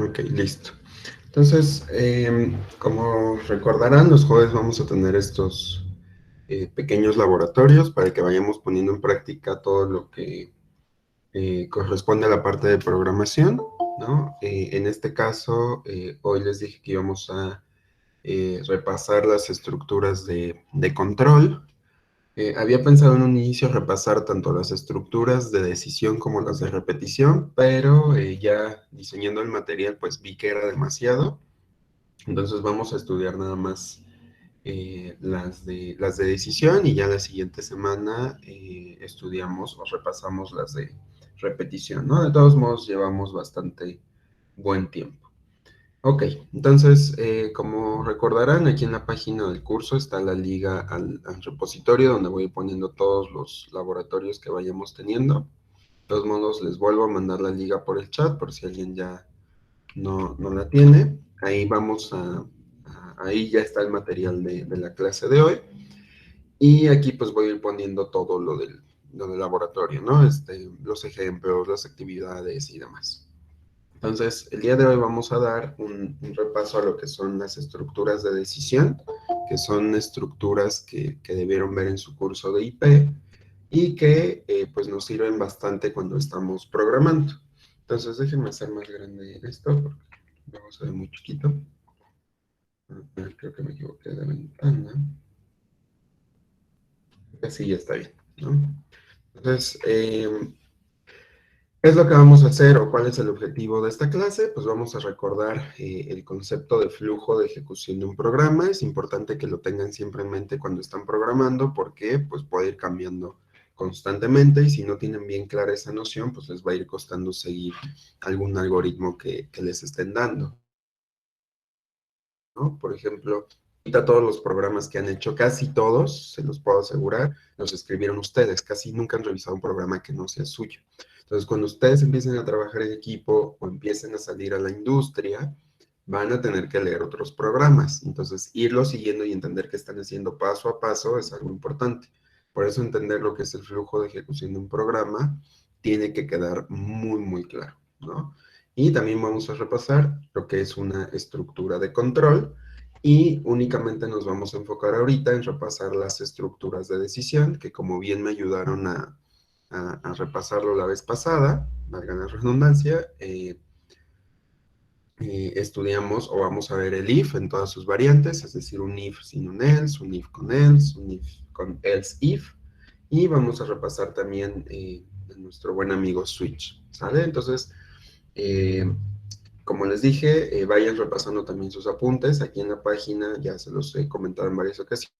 Ok, listo. Entonces, como recordarán, los jueves vamos a tener estos pequeños laboratorios para que vayamos poniendo en práctica todo lo que corresponde a la parte de programación, ¿no? En este caso, hoy les dije que íbamos a repasar las estructuras de control. Había pensado en un inicio repasar tanto las estructuras de decisión como las de repetición, pero ya diseñando el material pues vi que era demasiado. Entonces vamos a estudiar nada más las de decisión y ya la siguiente semana estudiamos o repasamos las de repetición, ¿no? De todos modos llevamos bastante buen tiempo. Ok, entonces, como recordarán, aquí en la página del curso está la liga al repositorio donde voy poniendo todos los laboratorios que vayamos teniendo. De todos modos, les vuelvo a mandar la liga por el chat por si alguien ya no la tiene. Ahí ahí ya está el material de la clase de hoy. Y aquí pues voy a ir poniendo todo lo del laboratorio, ¿no? Los ejemplos, las actividades y demás. Entonces, el día de hoy vamos a dar un repaso a lo que son las estructuras de decisión, que son estructuras que debieron ver en su curso de IP y que pues nos sirven bastante cuando estamos programando. Entonces, déjenme hacer más grande esto porque luego se ve muy chiquito. Creo que me equivoqué de ventana. Así ya está bien, ¿no? Entonces, ¿qué es lo que vamos a hacer o cuál es el objetivo de esta clase? Pues vamos a recordar el concepto de flujo de ejecución de un programa. Es importante que lo tengan siempre en mente cuando están programando porque pues puede ir cambiando constantemente y si no tienen bien clara esa noción, pues les va a ir costando seguir algún algoritmo que les estén dando, ¿no? Por ejemplo, ahorita todos los programas que han hecho, casi todos, se los puedo asegurar, los escribieron ustedes. Casi nunca han revisado un programa que no sea suyo. Entonces, cuando ustedes empiecen a trabajar en equipo o empiecen a salir a la industria, van a tener que leer otros programas. Entonces, irlo siguiendo y entender qué están haciendo paso a paso es algo importante. Por eso entender lo que es el flujo de ejecución de un programa tiene que quedar muy, muy claro, ¿no? Y también vamos a repasar lo que es una estructura de control y únicamente nos vamos a enfocar ahorita en repasar las estructuras de decisión, que como bien me ayudaron a repasarlo la vez pasada, valga la redundancia, estudiamos o vamos a ver el if en todas sus variantes, es decir, un if sin un else, un if con else if, y vamos a repasar también nuestro buen amigo switch, ¿sale? Entonces, como les dije, vayan repasando también sus apuntes. Aquí en la página ya se los he comentado en varias ocasiones.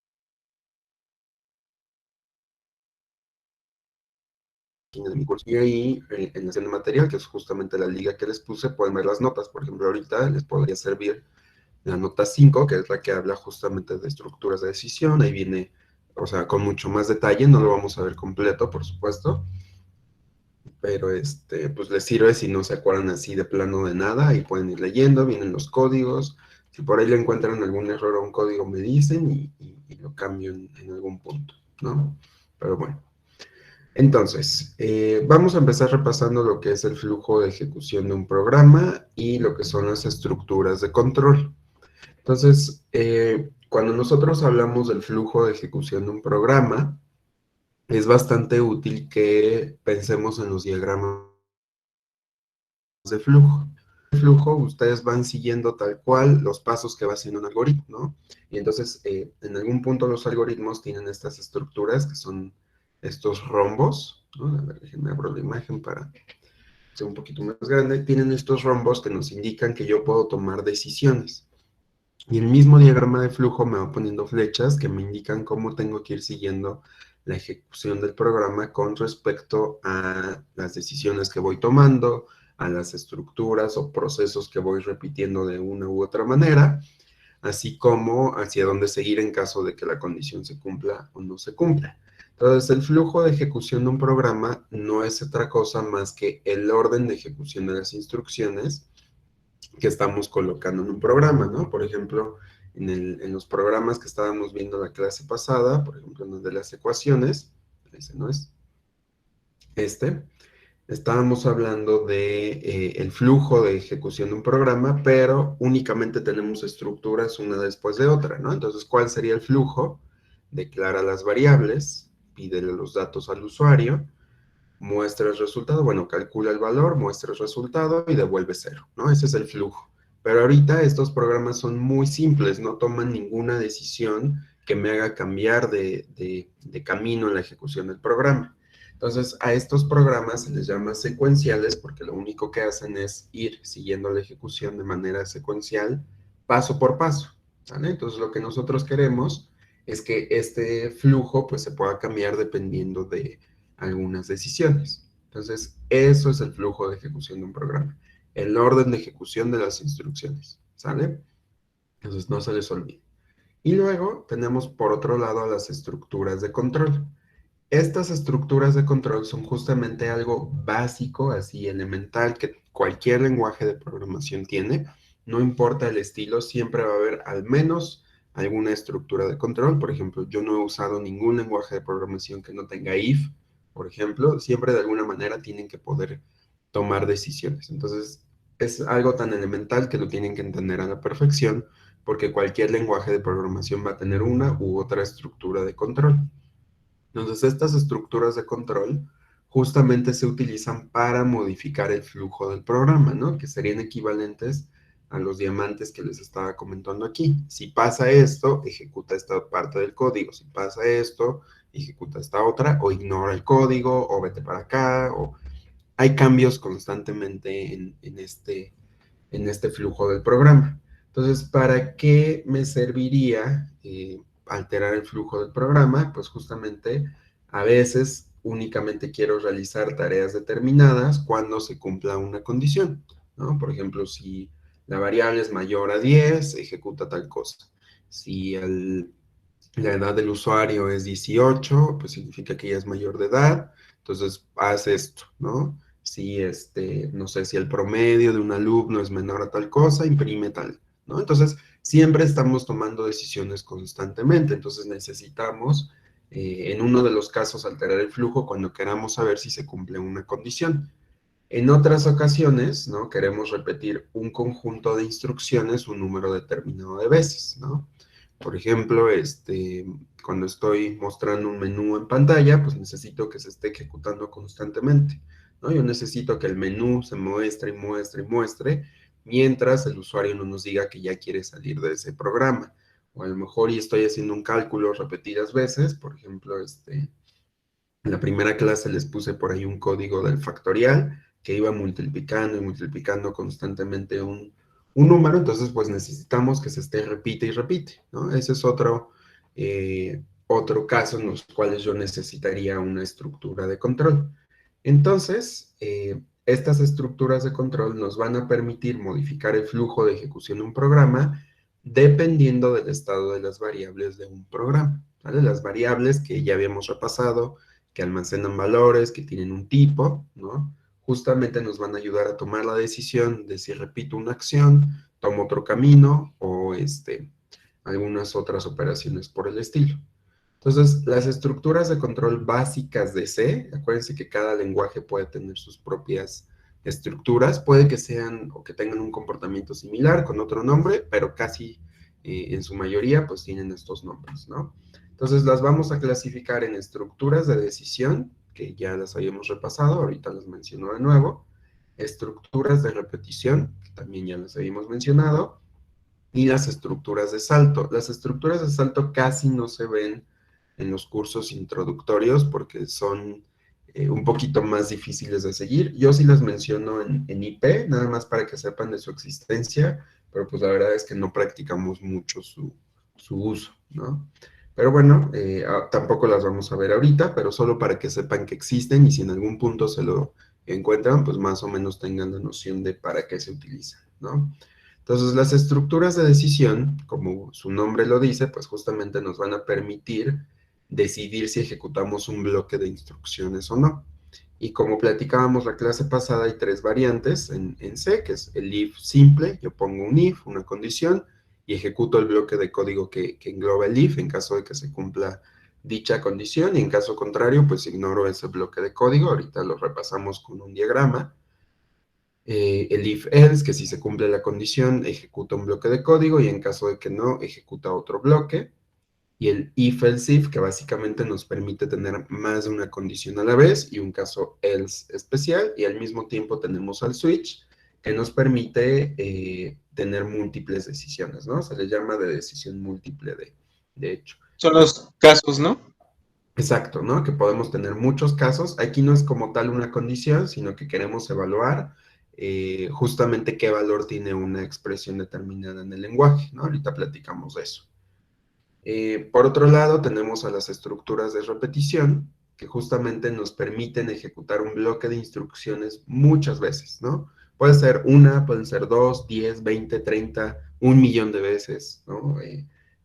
De mi curso. Y ahí, en la sección de material, que es justamente la liga que les puse, pueden ver las notas. Por ejemplo, ahorita les podría servir la nota 5 que es la que habla justamente de estructuras de decisión. Ahí viene, o sea, con mucho más detalle. No lo vamos a ver completo, por supuesto. Pero pues les sirve si no se acuerdan así de plano de nada y pueden ir leyendo, vienen los códigos. Si por ahí le encuentran algún error a un código, me dicen y lo cambio en algún punto, ¿no? Pero bueno. Entonces, vamos a empezar repasando lo que es el flujo de ejecución de un programa y lo que son las estructuras de control. Entonces, cuando nosotros hablamos del flujo de ejecución de un programa, es bastante útil que pensemos en los diagramas de flujo. El flujo, ustedes van siguiendo tal cual los pasos que va haciendo un algoritmo, ¿no? Y entonces, en algún punto los algoritmos tienen estas estructuras que son estos rombos, ¿no? A ver, déjenme abrir la imagen para ser un poquito más grande. Tienen estos rombos que nos indican que yo puedo tomar decisiones. Y el mismo diagrama de flujo me va poniendo flechas que me indican cómo tengo que ir siguiendo la ejecución del programa con respecto a las decisiones que voy tomando, a las estructuras o procesos que voy repitiendo de una u otra manera, así como hacia dónde seguir en caso de que la condición se cumpla o no se cumpla. Entonces, el flujo de ejecución de un programa no es otra cosa más que el orden de ejecución de las instrucciones que estamos colocando en un programa, ¿no? Por ejemplo, en los programas que estábamos viendo la clase pasada, por ejemplo, en el de las ecuaciones, ese no es, este, estábamos hablando de el flujo de ejecución de un programa, pero únicamente tenemos estructuras una después de otra, ¿no? Entonces, ¿cuál sería el flujo? Declara las variables, pídele los datos al usuario, muestra el resultado, bueno, calcula el valor, muestra el resultado y devuelve cero, ¿no? Ese es el flujo. Pero ahorita estos programas son muy simples, no toman ninguna decisión que me haga cambiar de camino en la ejecución del programa. Entonces, a estos programas se les llama secuenciales porque lo único que hacen es ir siguiendo la ejecución de manera secuencial, paso por paso, ¿vale? Entonces, lo que nosotros queremos es que este flujo pues se pueda cambiar dependiendo de algunas decisiones. Entonces, eso es el flujo de ejecución de un programa. El orden de ejecución de las instrucciones, ¿sale? Entonces, no se les olvide. Y luego tenemos por otro lado las estructuras de control. Estas estructuras de control son justamente algo básico, así elemental, que cualquier lenguaje de programación tiene. No importa el estilo, siempre va a haber al menos alguna estructura de control. Por ejemplo, yo no he usado ningún lenguaje de programación que no tenga if, por ejemplo. Siempre de alguna manera tienen que poder tomar decisiones. Entonces, es algo tan elemental que lo tienen que entender a la perfección, porque cualquier lenguaje de programación va a tener una u otra estructura de control. Entonces, estas estructuras de control justamente se utilizan para modificar el flujo del programa, ¿no? Que serían equivalentes a los diamantes que les estaba comentando aquí. Si pasa esto, ejecuta esta parte del código. Si pasa esto, ejecuta esta otra, o ignora el código, o vete para acá, o hay cambios constantemente en este flujo del programa. Entonces, ¿para qué me serviría alterar el flujo del programa? Pues justamente a veces únicamente quiero realizar tareas determinadas cuando se cumpla una condición, ¿no? Por ejemplo, si la variable es mayor a 10, ejecuta tal cosa. Si la edad del usuario es 18, pues significa que ya es mayor de edad, entonces haz esto, ¿no? Si no sé, si el promedio de un alumno es menor a tal cosa, imprime tal, ¿no? Entonces, siempre estamos tomando decisiones constantemente, entonces necesitamos, en uno de los casos, alterar el flujo cuando queramos saber si se cumple una condición. En otras ocasiones, ¿no? Queremos repetir un conjunto de instrucciones un número determinado de veces, ¿no? Por ejemplo, cuando estoy mostrando un menú en pantalla, pues necesito que se esté ejecutando constantemente, ¿no? Yo necesito que el menú se muestre y muestre y muestre, mientras el usuario no nos diga que ya quiere salir de ese programa. O a lo mejor y estoy haciendo un cálculo repetidas veces, por ejemplo, en la primera clase les puse por ahí un código del factorial que iba multiplicando y multiplicando constantemente un número, entonces pues necesitamos que se esté repite y repite, ¿no? Ese es otro caso en los cuales yo necesitaría una estructura de control. Entonces, estas estructuras de control nos van a permitir modificar el flujo de ejecución de un programa dependiendo del estado de las variables de un programa, ¿vale? Las variables que ya habíamos repasado, que almacenan valores, que tienen un tipo, ¿no? Justamente nos van a ayudar a tomar la decisión de si repito una acción, tomo otro camino o algunas otras operaciones por el estilo. Entonces, las estructuras de control básicas de C, acuérdense que cada lenguaje puede tener sus propias estructuras, puede que sean o que tengan un comportamiento similar con otro nombre, pero casi en su mayoría pues tienen estos nombres, ¿no? Entonces las vamos a clasificar en estructuras de decisión, que ya las habíamos repasado, ahorita las menciono de nuevo, estructuras de repetición, que también ya las habíamos mencionado, y las estructuras de salto. Las estructuras de salto casi no se ven en los cursos introductorios porque son un poquito más difíciles de seguir. Yo sí las menciono en IP, nada más para que sepan de su existencia, pero pues la verdad es que no practicamos mucho su uso, ¿no? Pero bueno, tampoco las vamos a ver ahorita, pero solo para que sepan que existen y si en algún punto se lo encuentran, pues más o menos tengan la noción de para qué se utilizan, ¿no? Entonces, las estructuras de decisión, como su nombre lo dice, pues justamente nos van a permitir decidir si ejecutamos un bloque de instrucciones o no. Y como platicábamos la clase pasada, hay tres variantes en C, que es el if simple, yo pongo un if, una condición, y ejecuto el bloque de código que engloba el if en caso de que se cumpla dicha condición, y en caso contrario, pues ignoro ese bloque de código. Ahorita lo repasamos con un diagrama. El if-else, que si se cumple la condición, ejecuta un bloque de código, y en caso de que no, ejecuta otro bloque. Y el if-else-if, que básicamente nos permite tener más de una condición a la vez, y un caso else especial, y al mismo tiempo tenemos al switch, que nos permite tener múltiples decisiones, ¿no? Se le llama de decisión múltiple, de hecho. Son los casos, ¿no? Exacto, ¿no? Que podemos tener muchos casos. Aquí no es como tal una condición, sino que queremos evaluar justamente qué valor tiene una expresión determinada en el lenguaje, ¿no? Ahorita platicamos de eso. Por otro lado, tenemos a las estructuras de repetición, que justamente nos permiten ejecutar un bloque de instrucciones muchas veces, ¿no? Puede ser una, pueden ser 2, 10, 20, 30, 1 millón de veces, ¿no?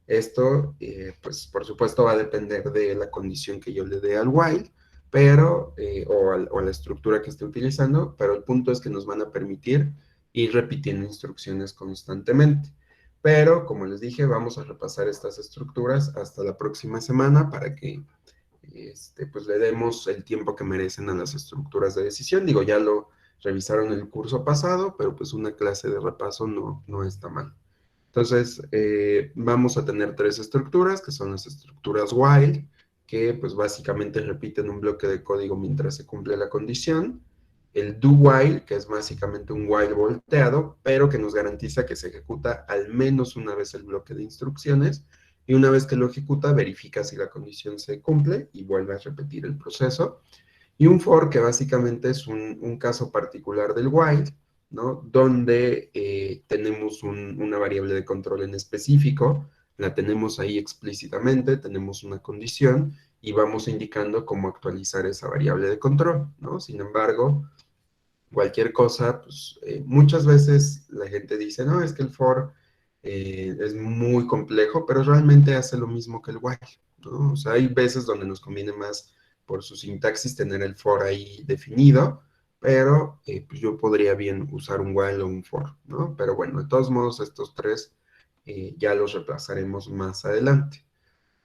Esto, pues, por supuesto, va a depender de la condición que yo le dé al while, pero, o a la estructura que esté utilizando, pero el punto es que nos van a permitir ir repitiendo instrucciones constantemente. Pero, como les dije, vamos a repasar estas estructuras hasta la próxima semana para que pues le demos el tiempo que merecen a las estructuras de decisión. Digo, ya lo revisaron en el curso pasado, pero pues una clase de repaso no está mal. Entonces, vamos a tener 3 estructuras, que son las estructuras while, que pues básicamente repiten un bloque de código mientras se cumple la condición. El do while, que es básicamente un while volteado, pero que nos garantiza que se ejecuta al menos una vez el bloque de instrucciones, y una vez que lo ejecuta, verifica si la condición se cumple y vuelve a repetir el proceso. Y un for, que básicamente es un caso particular del while, ¿no? Donde tenemos una variable de control en específico, la tenemos ahí explícitamente, tenemos una condición, y vamos indicando cómo actualizar esa variable de control, ¿no? Sin embargo, cualquier cosa, pues muchas veces la gente dice, no, es que el for es muy complejo, pero realmente hace lo mismo que el while, ¿no? O sea, hay veces donde nos conviene más por su sintaxis tener el for ahí definido, pero pues yo podría bien usar un while o un for, ¿no? Pero bueno, de todos modos estos 3 ya los reemplazaremos más adelante.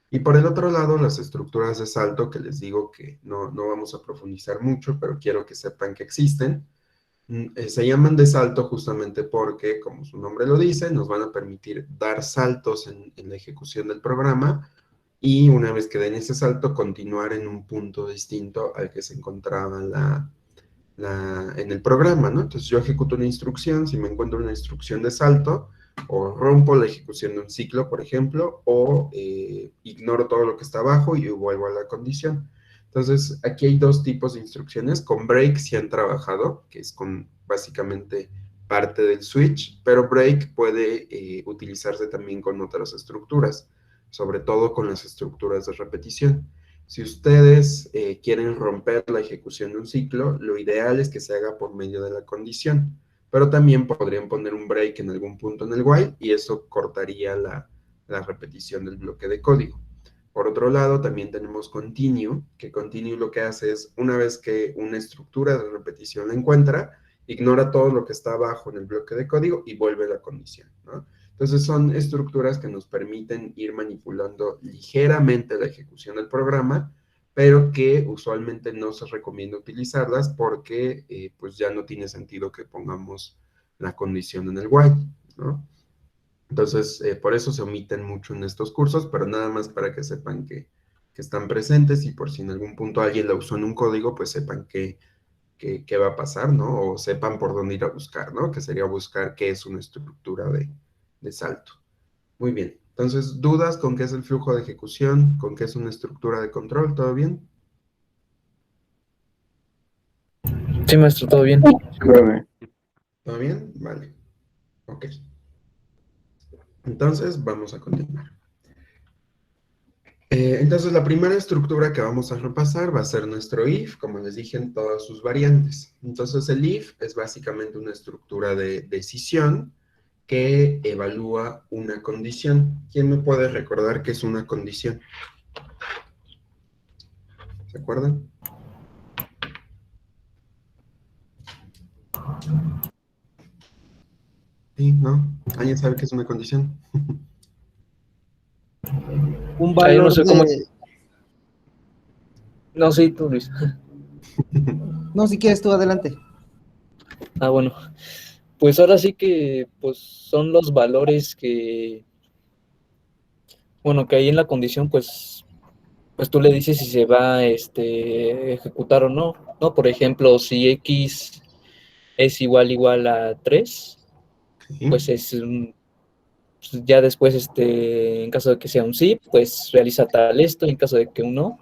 Y por el otro lado, las estructuras de salto, que les digo que no vamos a profundizar mucho, pero quiero que sepan que existen. Se llaman de salto justamente porque, como su nombre lo dice, nos van a permitir dar saltos en la ejecución del programa, y una vez que den ese salto, continuar en un punto distinto al que se encontraba en el programa, ¿no? Entonces yo ejecuto una instrucción, si me encuentro una instrucción de salto, o rompo la ejecución de un ciclo, por ejemplo, o ignoro todo lo que está abajo y vuelvo a la condición. Entonces, aquí hay 2 tipos de instrucciones. Con break sí han trabajado, que es con básicamente parte del switch, pero break puede utilizarse también con otras estructuras, sobre todo con las estructuras de repetición. Si ustedes quieren romper la ejecución de un ciclo, lo ideal es que se haga por medio de la condición, pero también podrían poner un break en algún punto en el while, y eso cortaría la repetición del bloque de código. Por otro lado, también tenemos continue, que continue lo que hace es, una vez que una estructura de repetición la encuentra, ignora todo lo que está abajo en el bloque de código y vuelve a la condición, ¿no? Entonces son estructuras que nos permiten ir manipulando ligeramente la ejecución del programa, pero que usualmente no se recomienda utilizarlas porque pues ya no tiene sentido que pongamos la condición en el while, ¿no? Entonces, por eso se omiten mucho en estos cursos, pero nada más para que sepan que están presentes, y por si en algún punto alguien la usó en un código, pues sepan qué va a pasar, ¿no? O sepan por dónde ir a buscar, ¿no? Que sería buscar qué es una estructura de salto. Muy bien. Entonces, ¿dudas con qué es el flujo de ejecución? ¿Con qué es una estructura de control? ¿Todo bien? Sí, maestro, todo bien. ¿Todo bien? Vale. Ok. Entonces, vamos a continuar. Entonces, la primera estructura que vamos a repasar va a ser nuestro if, como les dije, en todas sus variantes. Entonces, el if es básicamente una estructura de decisión que evalúa una condición. ¿Quién me puede recordar qué es una condición? ¿Se acuerdan? Sí, ¿no? ¿Alguien sabe qué es una condición? Un Ahí no valor sé cómo. No, sí, tú, Luis. No, si quieres tú, adelante. Ah, bueno. Pues ahora sí que pues son los valores que, bueno, que ahí en la condición, pues tú le dices si se va a ejecutar o no, ¿no? Por ejemplo, si X es igual a 3, ¿Sí? pues pues ya después, en caso de que sea un sí, pues realiza tal esto, y en caso de que un no,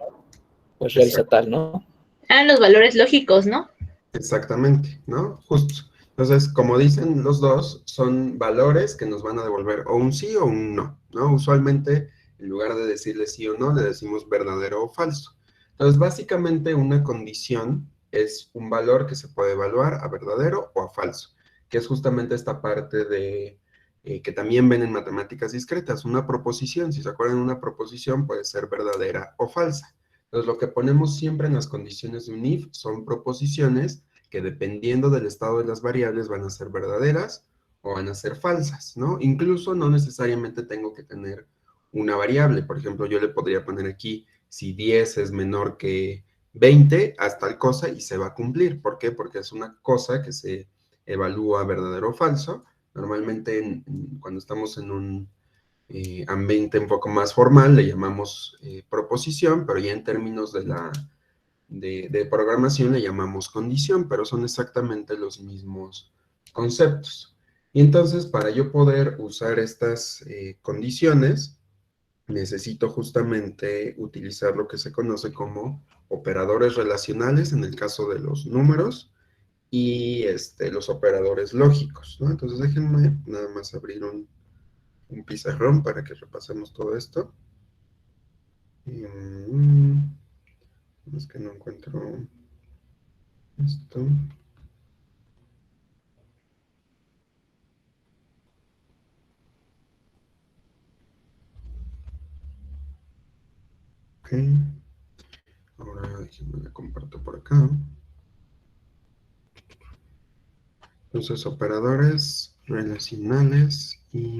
pues realiza Exacto. tal, ¿no? Ah, los valores lógicos, ¿no? Exactamente, ¿no? Justo. Entonces, como dicen los dos, son valores que nos van a devolver o un sí o un no, ¿no? Usualmente, en lugar de decirle sí o no, le decimos verdadero o falso. Entonces, básicamente una condición es un valor que se puede evaluar a verdadero o a falso, que es justamente esta parte de que también ven en matemáticas discretas. Una proposición, si se acuerdan, una proposición puede ser verdadera o falsa. Entonces, lo que ponemos siempre en las condiciones de un if son proposiciones que dependiendo del estado de las variables van a ser verdaderas o van a ser falsas, ¿no? Incluso no necesariamente tengo que tener una variable. Por ejemplo, yo le podría poner aquí si 10 es menor que 20, haz tal cosa y se va a cumplir. ¿Por qué? Porque es una cosa que se evalúa verdadero o falso. Normalmente cuando estamos en un ambiente un poco más formal le llamamos proposición, pero ya en términos de programación le llamamos condición, pero son exactamente los mismos conceptos. Y entonces, para yo poder usar estas condiciones, necesito justamente utilizar lo que se conoce como operadores relacionales en el caso de los números y los operadores lógicos, ¿no? Entonces, déjenme nada más abrir un pizarrón para que repasemos todo esto. Es que no encuentro esto. Ok. Ahora déjenme la comparto por acá. Entonces, operadores relacionales y...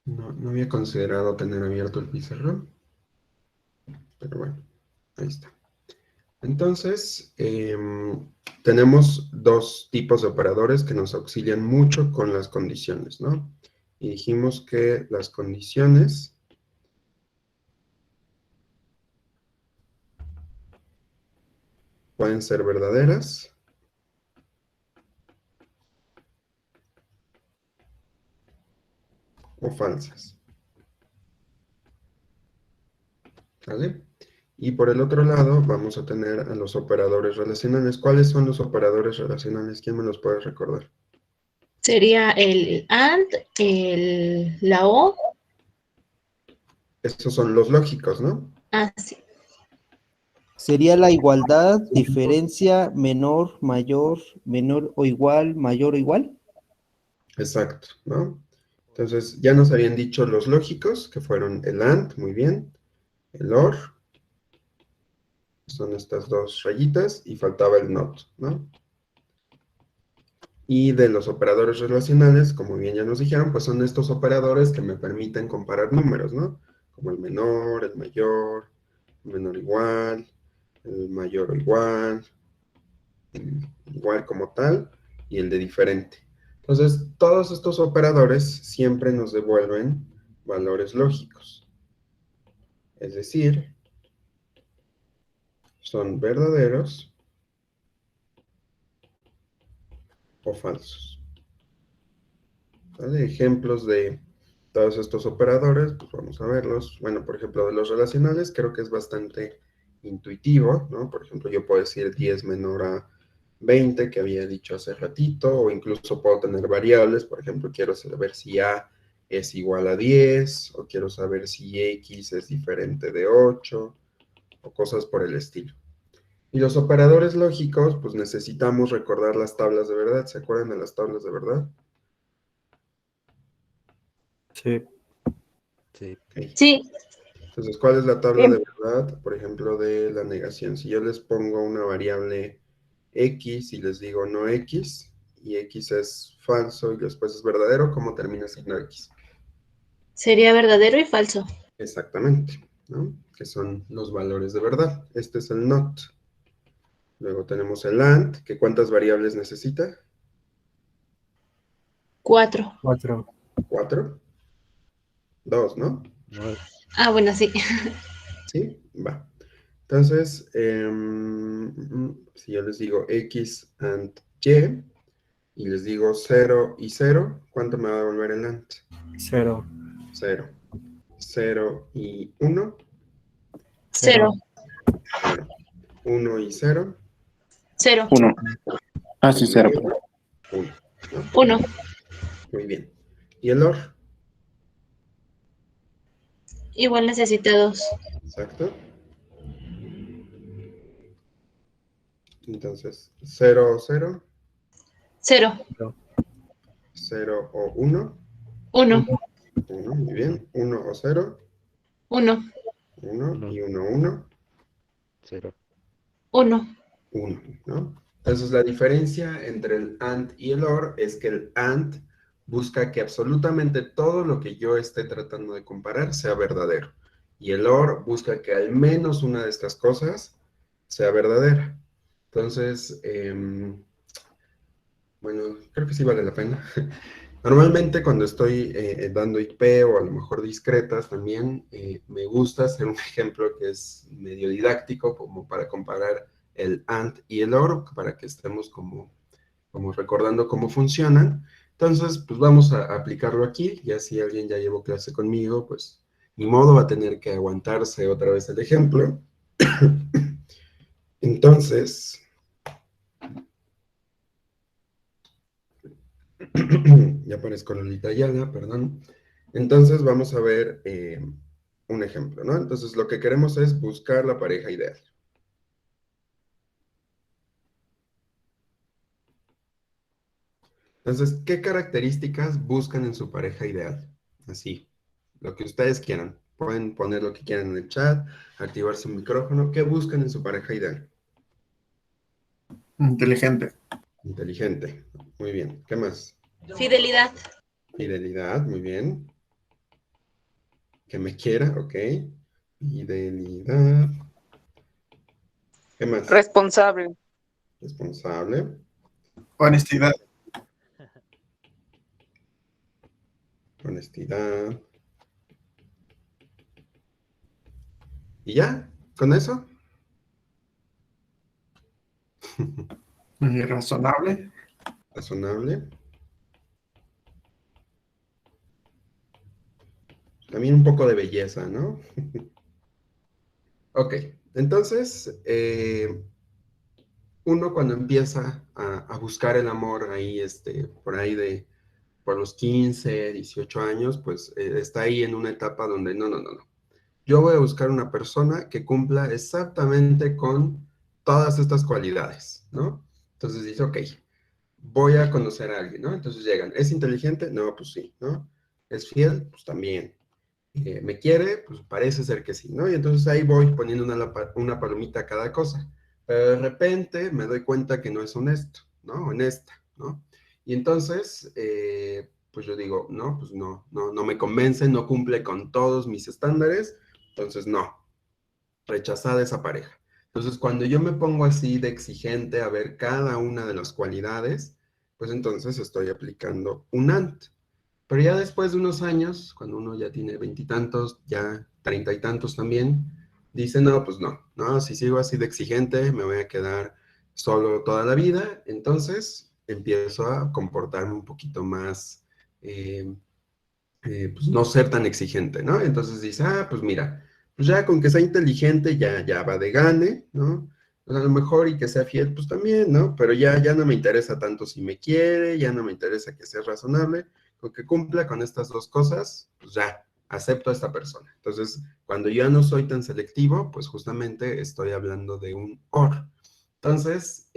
No había considerado tener abierto el pizarrón, pero bueno, ahí está. Entonces, tenemos dos tipos de operadores que nos auxilian mucho con las condiciones, ¿no? Y dijimos que las condiciones pueden ser verdaderas o falsas, ¿vale? Y por el otro lado vamos a tener a los operadores relacionales. ¿Cuáles son los operadores relacionales? ¿Quién me los puede recordar? Sería el AND, la O. Estos son los lógicos, ¿no? Ah, sí. Sería la igualdad, diferencia, menor, mayor, menor o igual, mayor o igual. Exacto, ¿no? Entonces, ya nos habían dicho los lógicos, que fueron el AND, muy bien, el OR, son estas dos rayitas, y faltaba el NOT, ¿no? Y de los operadores relacionales, como bien ya nos dijeron, pues son estos operadores que me permiten comparar números, ¿no? Como el menor, el mayor, el menor igual, el mayor o igual, el igual como tal, y el de diferente. Entonces, todos estos operadores siempre nos devuelven valores lógicos. Es decir, son verdaderos o falsos. ¿Vale? Ejemplos de todos estos operadores, pues vamos a verlos. Bueno, por ejemplo, de los relacionales, creo que es bastante intuitivo, ¿no? Por ejemplo, yo puedo decir 10 menor a 20, que había dicho hace ratito, o incluso puedo tener variables, por ejemplo, quiero saber si A es igual a 10, o quiero saber si X es diferente de 8, o cosas por el estilo. Y los operadores lógicos, pues necesitamos recordar las tablas de verdad. ¿Se acuerdan de las tablas de verdad? Sí. Sí. Okay. Sí. Entonces, ¿cuál es la tabla de verdad? Por ejemplo, de la negación. Si yo les pongo una variable X y les digo no X, y X es falso y después es verdadero, ¿cómo termina siendo X? Sería verdadero y falso. Exactamente, ¿no? Que son los valores de verdad. Este es el not. Luego tenemos el and, que ¿cuántas variables necesita? 4. 4. 4. 2, ¿no? Ah, bueno, sí. Sí, va. Entonces, si yo les digo X and Y les digo 0 y 0, ¿cuánto me va a devolver el AND? 0. 0. 0 y 1, 0. 0. 1 y 0, 0. 1. Ah, sí, 0. 1. 1. Muy bien. ¿Y el OR? Igual necesita 2. Exacto. Entonces, 0 o 0, 0. 0 o 1, 1. 1, muy bien. 1 o 0, 1. 1 y 1, 1, 1. 1, ¿no? Entonces la diferencia entre el AND y el OR es que el AND busca que absolutamente todo lo que yo esté tratando de comparar sea verdadero. Y el OR busca que al menos una de estas cosas sea verdadera. Entonces, bueno, creo que sí vale la pena. Normalmente cuando estoy dando IP o a lo mejor discretas también, me gusta hacer un ejemplo que es medio didáctico, como para comparar el AND y el OR, para que estemos como recordando cómo funcionan. Entonces, pues vamos a aplicarlo aquí, ya si alguien ya llevó clase conmigo, pues ni modo, va a tener que aguantarse otra vez el ejemplo. Entonces, ya aparezco Lolita Ayala, perdón. Entonces vamos a ver un ejemplo, ¿no? Entonces lo que queremos es buscar la pareja ideal. Entonces, ¿qué características buscan en su pareja ideal? Así, lo que ustedes quieran. Pueden poner lo que quieran en el chat, activar su micrófono. ¿Qué buscan en su pareja ideal? Inteligente. Inteligente. Muy bien. ¿Qué más? Fidelidad. Fidelidad. Muy bien. Que me quiera. Ok. Fidelidad. ¿Qué más? Responsable. Responsable. Honestidad. Honestidad. ¿Y ya? ¿Con eso? Razonable. Razonable. También un poco de belleza, ¿no? Ok, entonces, uno cuando empieza a buscar el amor ahí, por ahí por los 15, 18 años, pues está ahí en una etapa donde no. Yo voy a buscar una persona que cumpla exactamente con todas estas cualidades, ¿no? Entonces dice, ok, voy a conocer a alguien, ¿no? Entonces llegan, ¿es inteligente? No, pues sí, ¿no? ¿Es fiel? Pues también. ¿Me quiere? Pues parece ser que sí, ¿no? Y entonces ahí voy poniendo una palomita a cada cosa. Pero de repente me doy cuenta que no es honesto, ¿no? Honesta, ¿no? Y entonces, pues yo digo, no, pues no me convence, no cumple con todos mis estándares, entonces no, rechazada esa pareja. Entonces, cuando yo me pongo así de exigente a ver cada una de las cualidades, pues entonces estoy aplicando un ANT. Pero ya después de unos años, cuando uno ya tiene veintitantos, ya treinta y tantos también, dice, no, pues no, si sigo así de exigente, me voy a quedar solo toda la vida. Entonces empiezo a comportarme un poquito más, pues no ser tan exigente, ¿no? Entonces dice, pues mira, pues ya con que sea inteligente ya va de gane, ¿no? Pues a lo mejor y que sea fiel, pues también, ¿no? Pero ya no me interesa tanto si me quiere, ya no me interesa que sea razonable, con que cumpla con estas dos cosas, pues ya, acepto a esta persona. Entonces, cuando yo no soy tan selectivo, pues justamente estoy hablando de un OR. Entonces,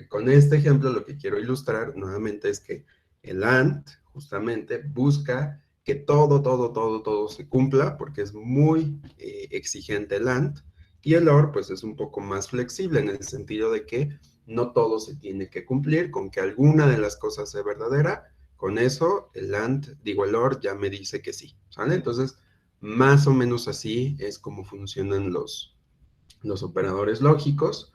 con este ejemplo lo que quiero ilustrar nuevamente es que el AND justamente busca que todo se cumpla, porque es muy exigente el AND, y el OR pues es un poco más flexible en el sentido de que no todo se tiene que cumplir, con que alguna de las cosas sea verdadera, con eso el el OR ya me dice que sí, ¿sale? Entonces, más o menos así es como funcionan los operadores lógicos.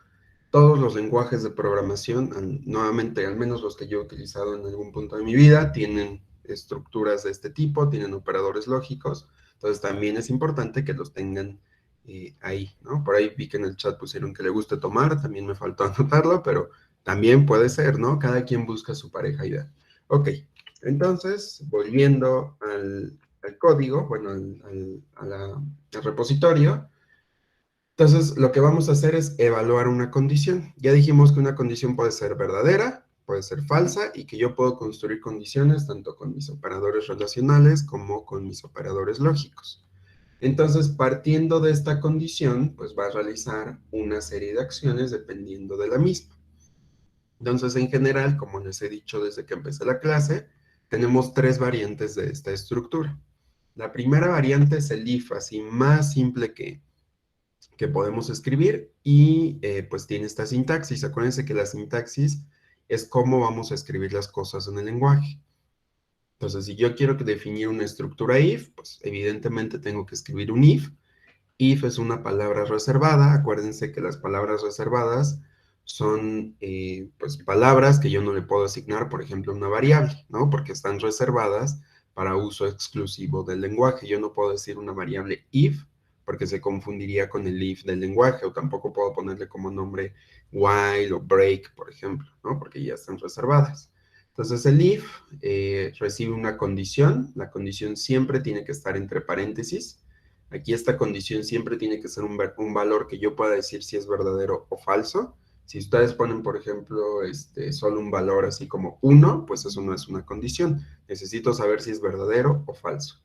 Todos los lenguajes de programación, nuevamente, al menos los que yo he utilizado en algún punto de mi vida, tienen estructuras de este tipo, tienen operadores lógicos, entonces también es importante que los tengan ahí, ¿no? Por ahí vi que en el chat pusieron que le guste tomar, también me faltó anotarlo, pero también puede ser, ¿no? Cada quien busca su pareja ideal. Ok, entonces, volviendo al código, bueno, al repositorio. Entonces, lo que vamos a hacer es evaluar una condición. Ya dijimos que una condición puede ser verdadera, puede ser falsa, y que yo puedo construir condiciones tanto con mis operadores relacionales como con mis operadores lógicos. Entonces, partiendo de esta condición, pues va a realizar una serie de acciones dependiendo de la misma. Entonces, en general, como les he dicho desde que empecé la clase, tenemos 3 variantes de esta estructura. La primera variante es el if, así más simple que podemos escribir, y pues tiene esta sintaxis. Acuérdense que la sintaxis es cómo vamos a escribir las cosas en el lenguaje. Entonces, si yo quiero definir una estructura if, pues evidentemente tengo que escribir un if. If es una palabra reservada. Acuérdense que las palabras reservadas son pues palabras que yo no le puedo asignar, por ejemplo, una variable, ¿no? Porque están reservadas para uso exclusivo del lenguaje. Yo no puedo decir una variable if, porque se confundiría con el if del lenguaje, o tampoco puedo ponerle como nombre while o break, por ejemplo, ¿no? Porque ya están reservadas. Entonces, el if recibe una condición. La condición siempre tiene que estar entre paréntesis. Aquí esta condición siempre tiene que ser un valor que yo pueda decir si es verdadero o falso. Si ustedes ponen, por ejemplo, solo un valor así como 1, pues eso no es una condición. Necesito saber si es verdadero o falso.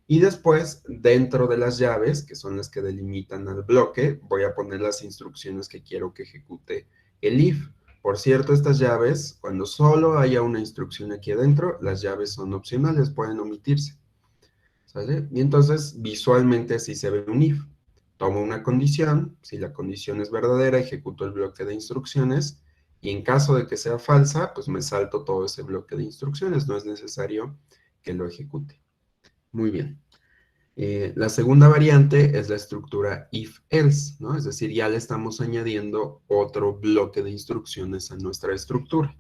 Y después, dentro de las llaves, que son las que delimitan al bloque, voy a poner las instrucciones que quiero que ejecute el if. Por cierto, estas llaves, cuando solo haya una instrucción aquí adentro, las llaves son opcionales, pueden omitirse. ¿Sale? Y entonces, visualmente así se ve un if. Tomo una condición, si la condición es verdadera, ejecuto el bloque de instrucciones, y en caso de que sea falsa, pues me salto todo ese bloque de instrucciones, no es necesario que lo ejecute. Muy bien. La segunda variante es la estructura if-else, ¿no? Es decir, ya le estamos añadiendo otro bloque de instrucciones a nuestra estructura.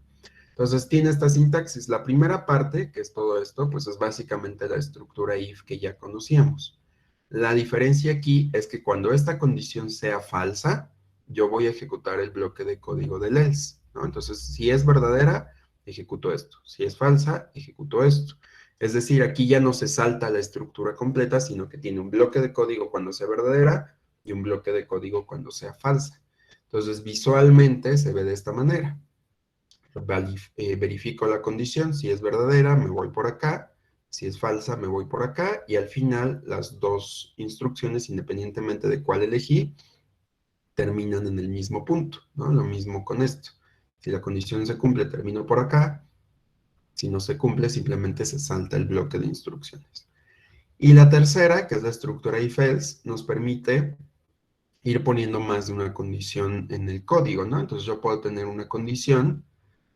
Entonces, tiene esta sintaxis. La primera parte, que es todo esto, pues es básicamente la estructura if que ya conocíamos. La diferencia aquí es que cuando esta condición sea falsa, yo voy a ejecutar el bloque de código del else, ¿no? Entonces, si es verdadera, ejecuto esto. Si es falsa, ejecuto esto. Es decir, aquí ya no se salta la estructura completa, sino que tiene un bloque de código cuando sea verdadera y un bloque de código cuando sea falsa. Entonces, visualmente se ve de esta manera. Verifico la condición, si es verdadera, me voy por acá, si es falsa, me voy por acá, y al final las dos instrucciones, independientemente de cuál elegí, terminan en el mismo punto, ¿no? Lo mismo con esto. Si la condición se cumple, termino por acá. Si no se cumple, simplemente se salta el bloque de instrucciones. Y la tercera, que es la estructura if-else, nos permite ir poniendo más de una condición en el código, ¿no? Entonces yo puedo tener una condición,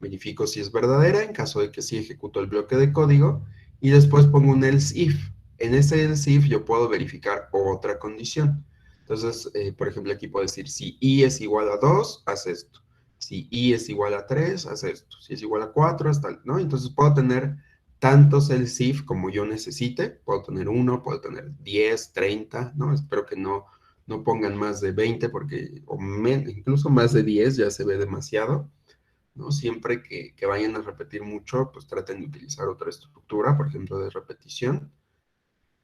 verifico si es verdadera, en caso de que sí ejecuto el bloque de código, y después pongo un else if. En ese else if yo puedo verificar otra condición. Entonces, por ejemplo, aquí puedo decir, si i es igual a 2, haz esto. Si i es igual a 3, haz esto. Si es igual a 4, haz tal, ¿no? Entonces puedo tener tantos else if como yo necesite. Puedo tener 1, puedo tener 10, 30, ¿no? Espero que no pongan más de 20 porque, incluso más de 10 ya se ve demasiado, ¿no? Siempre que vayan a repetir mucho, pues traten de utilizar otra estructura, por ejemplo, de repetición.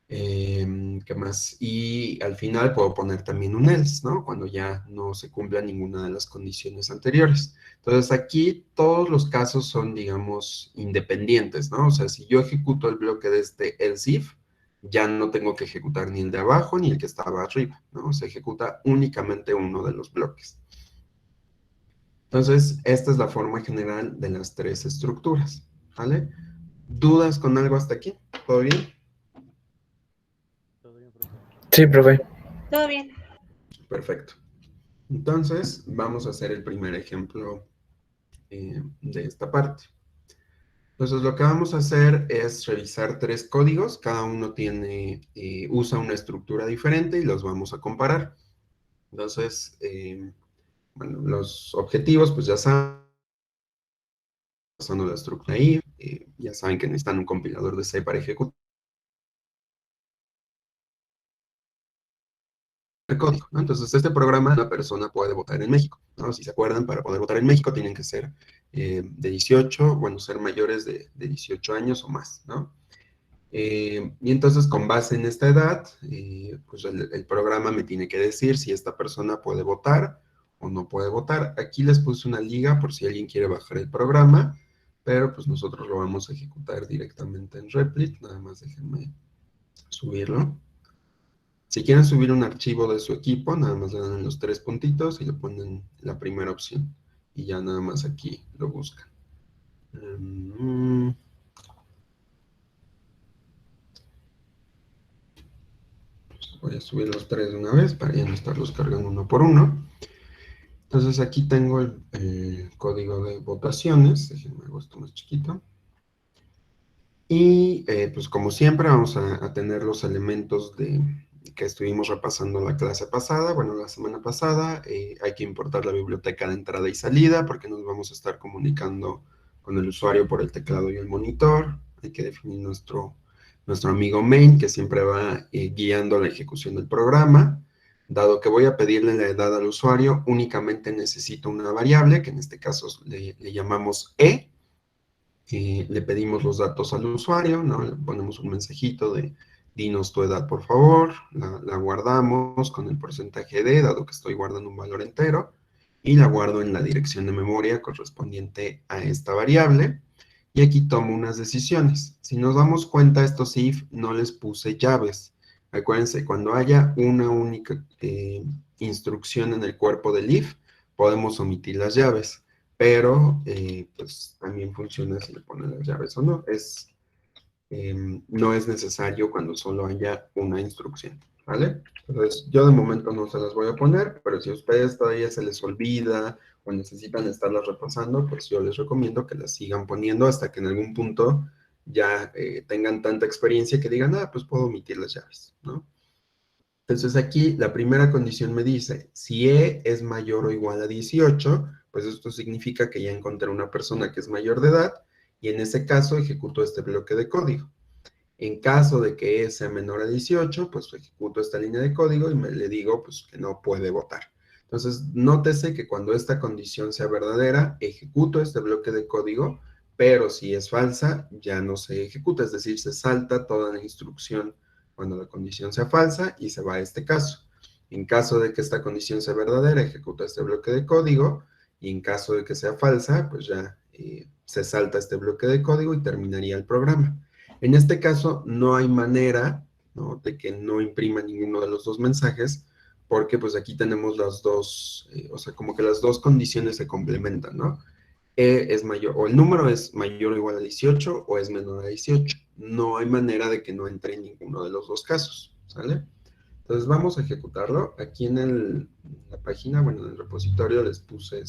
¿Qué más? Y al final puedo poner también un else, ¿no? Cuando ya no se cumpla ninguna de las condiciones anteriores. Entonces aquí todos los casos son, digamos, independientes, ¿no? O sea, si yo ejecuto el bloque de este else if, ya no tengo que ejecutar ni el de abajo ni el que estaba arriba, ¿no? Se ejecuta únicamente uno de los bloques. Entonces, esta es la forma general de las 3 estructuras, ¿vale? ¿Dudas con algo hasta aquí? ¿Todo bien? Sí, profe. Todo bien. Perfecto. Entonces, vamos a hacer el primer ejemplo de esta parte. Entonces, lo que vamos a hacer es revisar 3 códigos. Cada uno usa una estructura diferente y los vamos a comparar. Entonces, bueno, los objetivos, pues ya saben, usando la estructura ahí, ya saben que necesitan un compilador de C para ejecutar el código, ¿no? Entonces, este programa, una persona puede votar en México, ¿no? Si se acuerdan, para poder votar en México tienen que ser de 18, bueno, ser mayores de 18 años o más, ¿no? Y entonces, con base en esta edad, pues el programa me tiene que decir si esta persona puede votar o no puede votar. Aquí les puse una liga por si alguien quiere bajar el programa, pero pues nosotros lo vamos a ejecutar directamente en Replit. Nada más déjenme subirlo. Si quieren subir un archivo de su equipo, nada más le dan en los 3 puntitos y le ponen la primera opción. Y ya nada más aquí lo buscan. Voy a subir los 3 de una vez para ya no estarlos cargando uno por uno. Entonces aquí tengo el código de votaciones. Déjenme hago esto más chiquito. Y pues como siempre vamos a tener los elementos que estuvimos repasando la clase pasada, bueno, la semana pasada. Hay que importar la biblioteca de entrada y salida porque nos vamos a estar comunicando con el usuario por el teclado y el monitor. Hay que definir nuestro amigo main, que siempre va guiando la ejecución del programa. Dado que voy a pedirle la edad al usuario, únicamente necesito una variable, que en este caso le llamamos E. Le pedimos los datos al usuario, ¿no? Le ponemos un mensajito de dinos tu edad, por favor. La guardamos con el porcentaje de, dado que estoy guardando un valor entero, y la guardo en la dirección de memoria correspondiente a esta variable. Y aquí tomo unas decisiones. Si nos damos cuenta, estos if no les puse llaves. Acuérdense, cuando haya una única instrucción en el cuerpo del if, podemos omitir las llaves. Pero, pues, también funciona si le ponen las llaves o no. No es necesario cuando solo haya una instrucción, ¿vale? Entonces, yo de momento no se las voy a poner, pero si a ustedes todavía se les olvida o necesitan estarlas repasando, pues yo les recomiendo que las sigan poniendo hasta que en algún punto ya tengan tanta experiencia que digan, pues puedo omitir las llaves, ¿no? Entonces aquí la primera condición me dice, si E es mayor o igual a 18, pues esto significa que ya encontré una persona que es mayor de edad y en ese caso ejecuto este bloque de código. En caso de que E sea menor a 18, pues ejecuto esta línea de código y le digo pues, que no puede votar. Entonces, nótese que cuando esta condición sea verdadera, ejecuto este bloque de código, pero si es falsa, ya no se ejecuta, es decir, se salta toda la instrucción cuando la condición sea falsa y se va a este caso. En caso de que esta condición sea verdadera, ejecuta este bloque de código y en caso de que sea falsa, pues ya se salta este bloque de código y terminaría el programa. En este caso, no hay manera, ¿no?, de que no imprima ninguno de los dos mensajes, porque pues aquí tenemos las dos, o sea, como que las dos condiciones se complementan, ¿no? E es mayor, o el número es mayor o igual a 18 o es menor a 18. No hay manera de que no entre en ninguno de los dos casos, ¿sale? Entonces vamos a ejecutarlo. Aquí en la página, bueno, en el repositorio les puse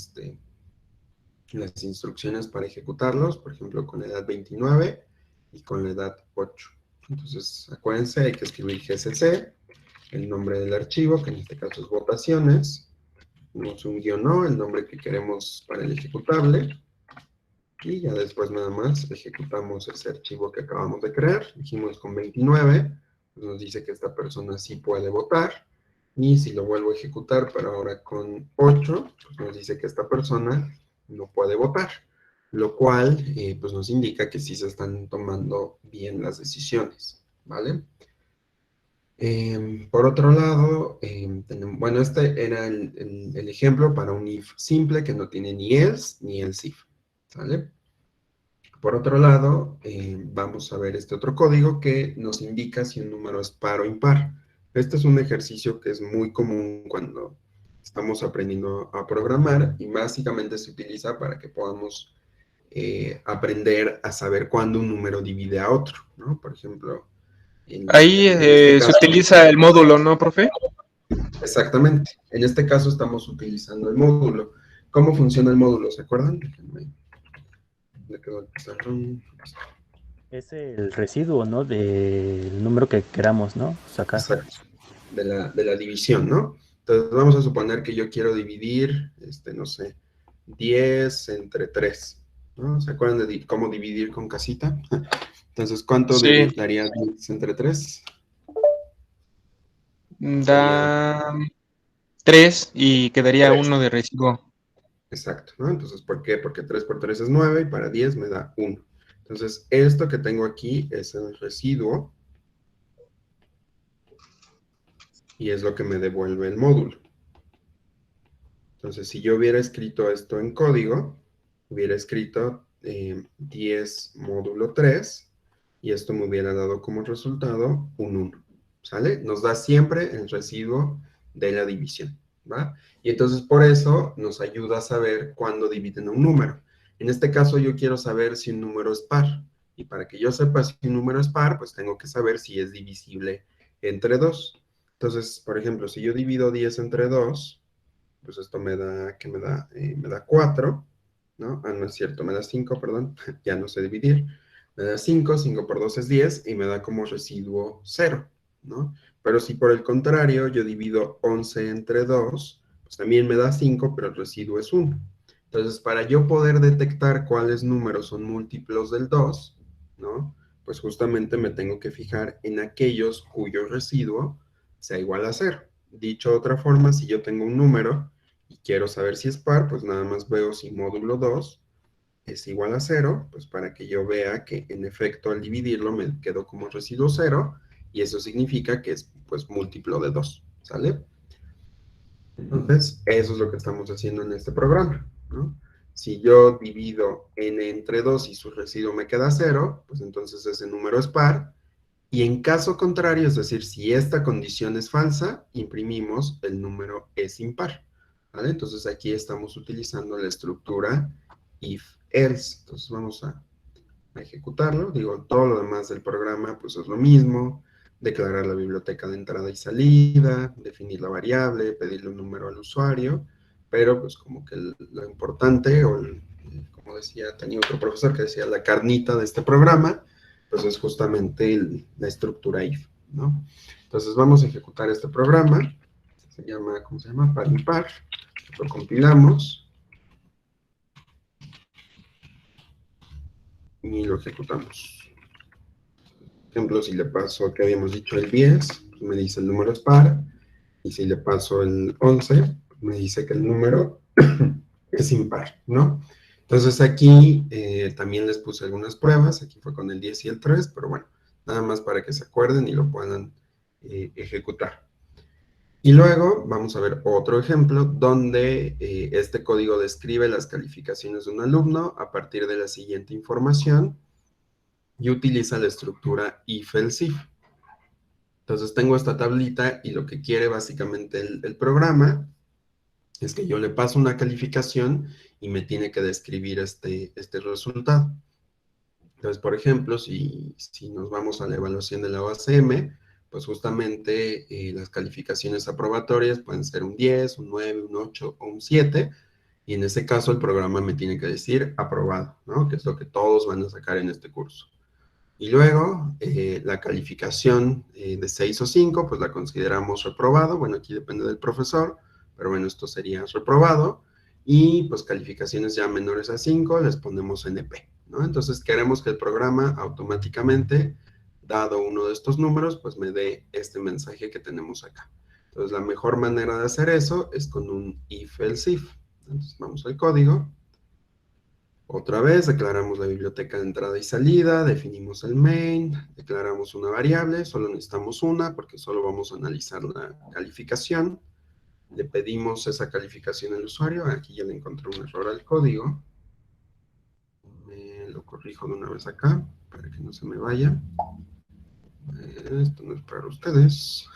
las instrucciones para ejecutarlos, por ejemplo, con la edad 29 y con la edad 8. Entonces, acuérdense, hay que escribir gcc, el nombre del archivo, que en este caso es votaciones, tenemos un guión O, el nombre que queremos para el ejecutable, y ya después nada más ejecutamos ese archivo que acabamos de crear. Dijimos con 29, pues nos dice que esta persona sí puede votar, y si lo vuelvo a ejecutar, pero ahora con 8, pues nos dice que esta persona no puede votar, lo cual pues nos indica que sí se están tomando bien las decisiones, ¿vale? Por otro lado, bueno, este era el ejemplo para un if simple que no tiene ni else ni else if, ¿vale? Por otro lado, vamos a ver este otro código que nos indica si un número es par o impar. Este es un ejercicio que es muy común cuando estamos aprendiendo a programar y básicamente se utiliza para que podamos aprender a saber cuándo un número divide a otro, ¿no? Por ejemplo, ahí en este se caso, utiliza el módulo, ¿no, profe? Exactamente. En este caso estamos utilizando el módulo. ¿Cómo funciona el módulo? ¿Se acuerdan? ¿Dónde quedó el pizarrón? Es el residuo, ¿no? Del número que queramos, ¿no? Sacar. Exacto. De la división, ¿no? Entonces vamos a suponer que yo quiero dividir, no sé, 10 entre 3, ¿no? ¿Se acuerdan de cómo dividir con casita? Entonces, ¿cuánto Sí, daría 10 entre 3? da 3 y quedaría 3. uno de residuo. Exacto, ¿no? Entonces, ¿por qué? Porque 3 por 3 es 9 y para 10 me da 1. Entonces, esto que tengo aquí es el residuo y es lo que me devuelve el módulo. Entonces, si yo hubiera escrito esto en código, hubiera escrito 10 módulo 3 y esto me hubiera dado como resultado un 1, ¿sale? Nos da siempre el residuo de la división, ¿va? Y entonces por eso nos ayuda a saber cuándo dividen un número. En este caso yo quiero saber si un número es par. Y para que yo sepa si un número es par, pues tengo que saber si es divisible entre 2. Entonces, por ejemplo, si yo divido 10 entre 2, pues esto me da, ¿qué me da? Me da 4, ¿no? Ah, no es cierto, me da 5, perdón, ya no sé dividir. Me da 5, 5 por 2 es 10 y me da como residuo 0, ¿no? Pero si por el contrario yo divido 11 entre 2, pues también me da 5, pero el residuo es 1. Entonces, para yo poder detectar cuáles números son múltiplos del 2, ¿no? Pues justamente me tengo que fijar en aquellos cuyo residuo sea igual a 0. Dicho de otra forma, si yo tengo un número y quiero saber si es par, pues nada más veo si módulo 2 es igual a 0, pues para que yo vea que en efecto al dividirlo me quedó como residuo 0 y eso significa que es pues múltiplo de 2, ¿sale? Entonces, eso es lo que estamos haciendo en este programa, ¿no? Si yo divido n entre 2 y su residuo me queda 0, pues entonces ese número es par. Y en caso contrario, es decir, si esta condición es falsa, imprimimos el número es impar, ¿vale? Entonces aquí estamos utilizando la estructura if-else. Entonces vamos a ejecutarlo. Digo, todo lo demás del programa pues es lo mismo. Declarar la biblioteca de entrada y salida, definir la variable, pedirle un número al usuario, pero pues como que lo importante, como decía, tenía otro profesor que decía, la carnita de este programa, pues es justamente la estructura if, ¿no? Entonces vamos a ejecutar este programa, se llama, ¿cómo se llama? Par impar, lo compilamos y lo ejecutamos. Por ejemplo, si le paso que habíamos dicho el 10, pues me dice el número es par, y si le paso el 11, me dice que el número es impar, ¿no? Entonces aquí también les puse algunas pruebas, aquí fue con el 10 y el 3, pero bueno, nada más para que se acuerden y lo puedan ejecutar. Y luego vamos a ver otro ejemplo donde este código describe las calificaciones de un alumno a partir de la siguiente información y utiliza la estructura if-else if. Entonces tengo esta tablita y lo que quiere básicamente el programa es que yo le paso una calificación y me tiene que describir este resultado. Entonces, por ejemplo, si nos vamos a la evaluación de la OACM, pues justamente las calificaciones aprobatorias pueden ser un 10, un 9, un 8 o un 7, y en ese caso el programa me tiene que decir aprobado, ¿no? Que es lo que todos van a sacar en este curso. Y luego, la calificación de 6 o 5, pues la consideramos reprobado. Bueno, aquí depende del profesor, pero bueno, esto sería reprobado. Y pues calificaciones ya menores a 5, les ponemos NP, ¿no? Entonces queremos que el programa automáticamente, dado uno de estos números, pues me dé este mensaje que tenemos acá. Entonces la mejor manera de hacer eso es con un if-else if. Entonces vamos al código. Otra vez declaramos la biblioteca de entrada y salida, definimos el main, declaramos una variable, solo necesitamos una porque solo vamos a analizar la calificación. Le pedimos esa calificación al usuario, aquí ya le encontré un error al código. Me lo corrijo de una vez acá para que no se me vaya. Esto no es para ustedes.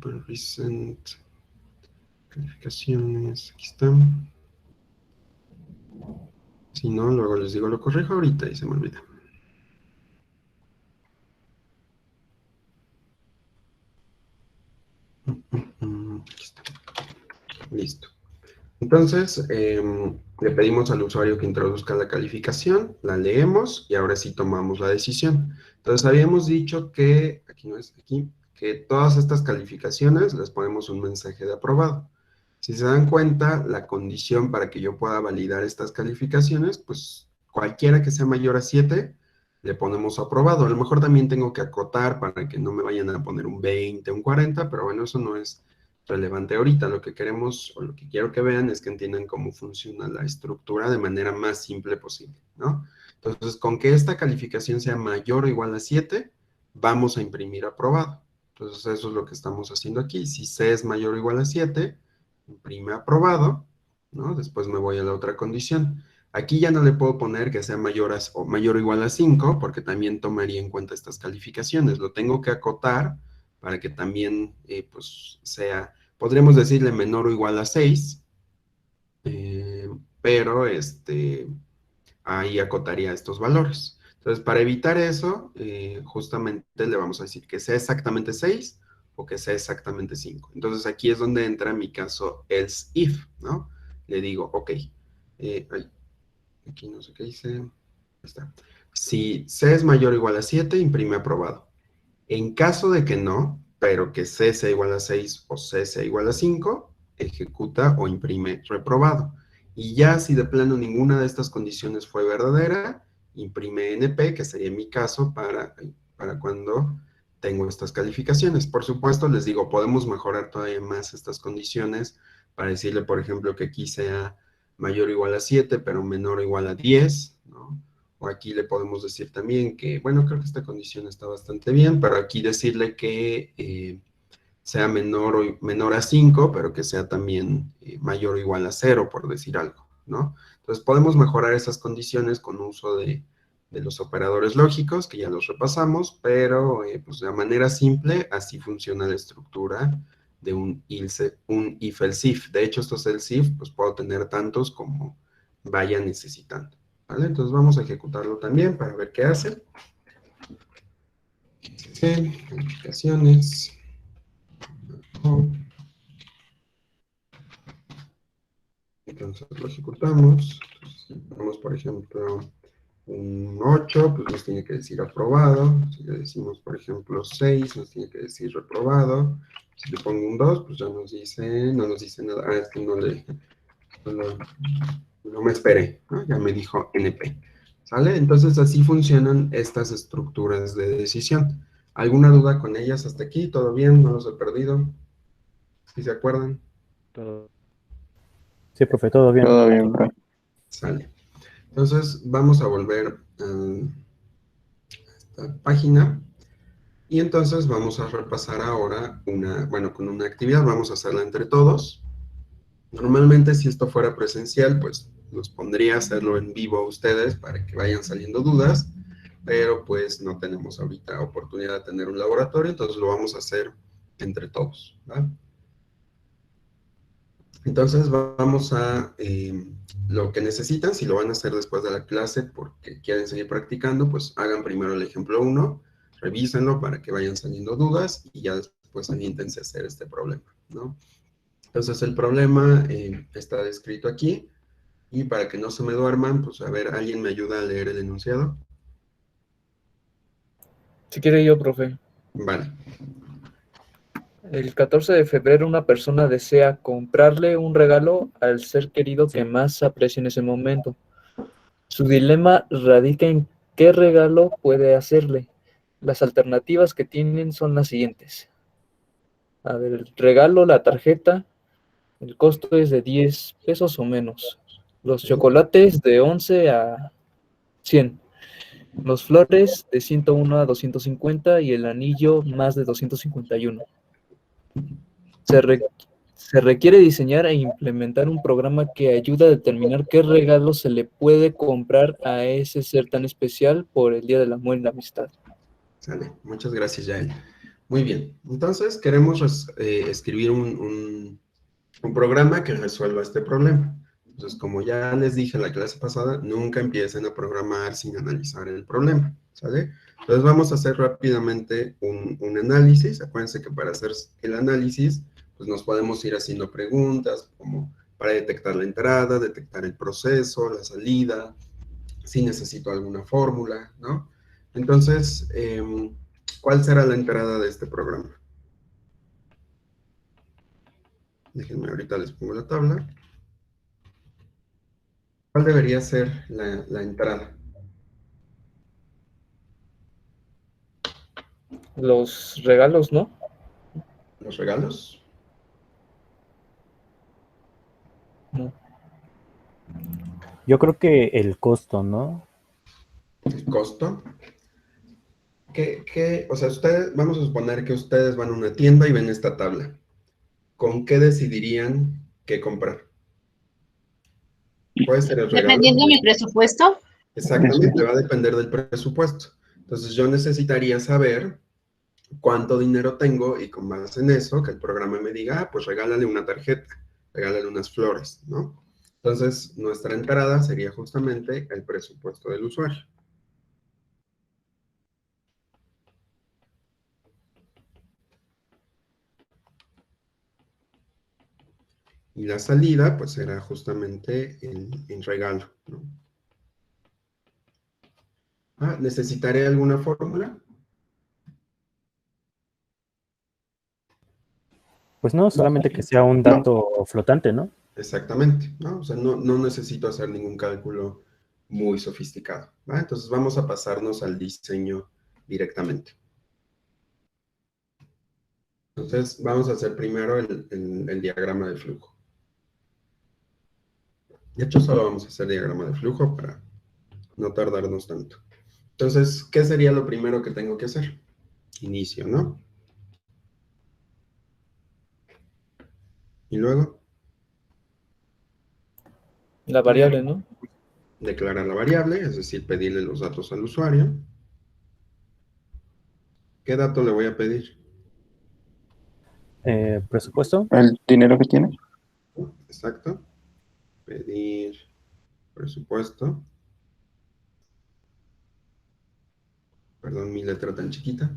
Recent calificaciones, aquí están. Si no, luego les digo lo corrijo ahorita y se me olvida. Listo. Entonces, le pedimos al usuario que introduzca la calificación, la leemos y ahora sí tomamos la decisión. Entonces, habíamos dicho que, aquí no es, aquí, que todas estas calificaciones les ponemos un mensaje de aprobado. Si se dan cuenta, la condición para que yo pueda validar estas calificaciones, pues cualquiera que sea mayor a 7, le ponemos aprobado. A lo mejor también tengo que acotar para que no me vayan a poner un 20, un 40, pero bueno, eso no es relevante ahorita. Lo que queremos, o lo que quiero que vean, es que entiendan cómo funciona la estructura de manera más simple posible, ¿no? Entonces, con que esta calificación sea mayor o igual a 7, vamos a imprimir aprobado. Entonces, eso es lo que estamos haciendo aquí. Si C es mayor o igual a 7, imprime aprobado, ¿no? Después me voy a la otra condición. Aquí ya no le puedo poner que sea mayor o igual a 5, porque también tomaría en cuenta estas calificaciones. Lo tengo que acotar para que también, pues, sea, podríamos decirle menor o igual a 6, pero, ahí acotaría estos valores. Entonces, para evitar eso, justamente le vamos a decir que sea exactamente 6 o que sea exactamente 5. Entonces, aquí es donde entra mi caso else if, ¿no? Le digo, ok, aquí no sé qué hice, ahí está. Si C es mayor o igual a 7, imprime aprobado. En caso de que no, pero que C sea igual a 6 o C sea igual a 5, ejecuta o imprime reprobado. Y ya si de plano ninguna de estas condiciones fue verdadera, imprime NP, que sería mi caso para cuando tengo estas calificaciones. Por supuesto, les digo, podemos mejorar todavía más estas condiciones para decirle, por ejemplo, que aquí sea mayor o igual a 7, pero menor o igual a 10, ¿no? O aquí le podemos decir también que, bueno, creo que esta condición está bastante bien, pero aquí decirle que sea menor a 5, pero que sea también mayor o igual a 0, por decir algo, ¿no? Entonces podemos mejorar esas condiciones con uso de los operadores lógicos, que ya los repasamos, pero pues de manera simple, así funciona la estructura de un if-else if. De hecho, estos else if, pues puedo tener tantos como vaya necesitando. ¿Vale? Entonces vamos a ejecutarlo también para ver qué hace. Calificaciones. Entonces lo ejecutamos. Entonces, si ponemos, por ejemplo, un 8, pues nos tiene que decir aprobado. Si le decimos, por ejemplo, 6, nos tiene que decir reprobado. Si le pongo un 2, pues ya nos dice, no nos dice nada. Ah, es que no me esperé, ¿no? Ya me dijo NP. ¿Sale? Entonces así funcionan estas estructuras de decisión. ¿Alguna duda con ellas hasta aquí? ¿Todo bien? ¿No los he perdido? ¿Sí se acuerdan? Todo. Sí, profe, todo bien. Todo bien, bro. Sale. Entonces vamos a volver a esta página. Y entonces vamos a repasar ahora con una actividad. Vamos a hacerla entre todos. Normalmente si esto fuera presencial, pues los pondría a hacerlo en vivo a ustedes para que vayan saliendo dudas, pero pues no tenemos ahorita oportunidad de tener un laboratorio, entonces lo vamos a hacer entre todos, ¿vale? Entonces vamos a lo que necesitan. Si lo van a hacer después de la clase porque quieren seguir practicando, pues hagan primero el ejemplo 1, revísenlo para que vayan saliendo dudas y ya después aviéntense a hacer este problema, ¿no? Entonces el problema está descrito aquí, y para que no se me duerman, pues a ver, ¿alguien me ayuda a leer el enunciado? Si quiere yo, profe. Vale. El 14 de febrero una persona desea comprarle un regalo al ser querido que más aprecia en ese momento. Su dilema radica en qué regalo puede hacerle. Las alternativas que tienen son las siguientes. A ver, el regalo, la tarjeta, el costo es de 10 pesos o menos. Los chocolates de 11 a 100. Los flores de 101 a 250 y el anillo más de 251. Se requiere diseñar e implementar un programa que ayude a determinar qué regalo se le puede comprar a ese ser tan especial por el Día del Amor y la Amistad. Sale, muchas gracias, Yael. Muy bien, entonces queremos escribir un programa que resuelva este problema. Entonces, como ya les dije en la clase pasada, nunca empiecen a programar sin analizar el problema, ¿sale? Entonces vamos a hacer rápidamente un análisis. Acuérdense que para hacer el análisis, pues nos podemos ir haciendo preguntas como para detectar la entrada, detectar el proceso, la salida, si necesito alguna fórmula, ¿no? Entonces, ¿cuál será la entrada de este programa? Déjenme, ahorita les pongo la tabla. ¿Cuál debería ser la entrada? Los regalos, ¿no? ¿Los regalos? No. Yo creo que el costo, ¿no? ¿El costo? O sea, vamos a suponer que ustedes van a una tienda y ven esta tabla. ¿Con qué decidirían qué comprar? Puede ser el regalo. Dependiendo de mi presupuesto. Exactamente, va a depender del presupuesto. Entonces yo necesitaría saber cuánto dinero tengo y con base en eso, que el programa me diga, ah, pues regálale una tarjeta, regálale unas flores, ¿no? Entonces, nuestra entrada sería justamente el presupuesto del usuario. Y la salida, pues será justamente el regalo, ¿no? Ah, ¿necesitaré alguna fórmula? Pues no, solamente que sea un dato flotante, ¿no? Exactamente, ¿no? O sea, no necesito hacer ningún cálculo muy sofisticado, ¿va? Entonces vamos a pasarnos al diseño directamente. Entonces vamos a hacer primero el diagrama de flujo. De hecho, solo vamos a hacer diagrama de flujo para no tardarnos tanto. Entonces, ¿qué sería lo primero que tengo que hacer? Inicio, ¿no? Y luego, La variable, ¿no? declarar la variable, es decir, pedirle los datos al usuario. ¿Qué dato le voy a pedir? Presupuesto. El dinero que tiene. Exacto. Pedir presupuesto. Perdón, mi letra tan chiquita.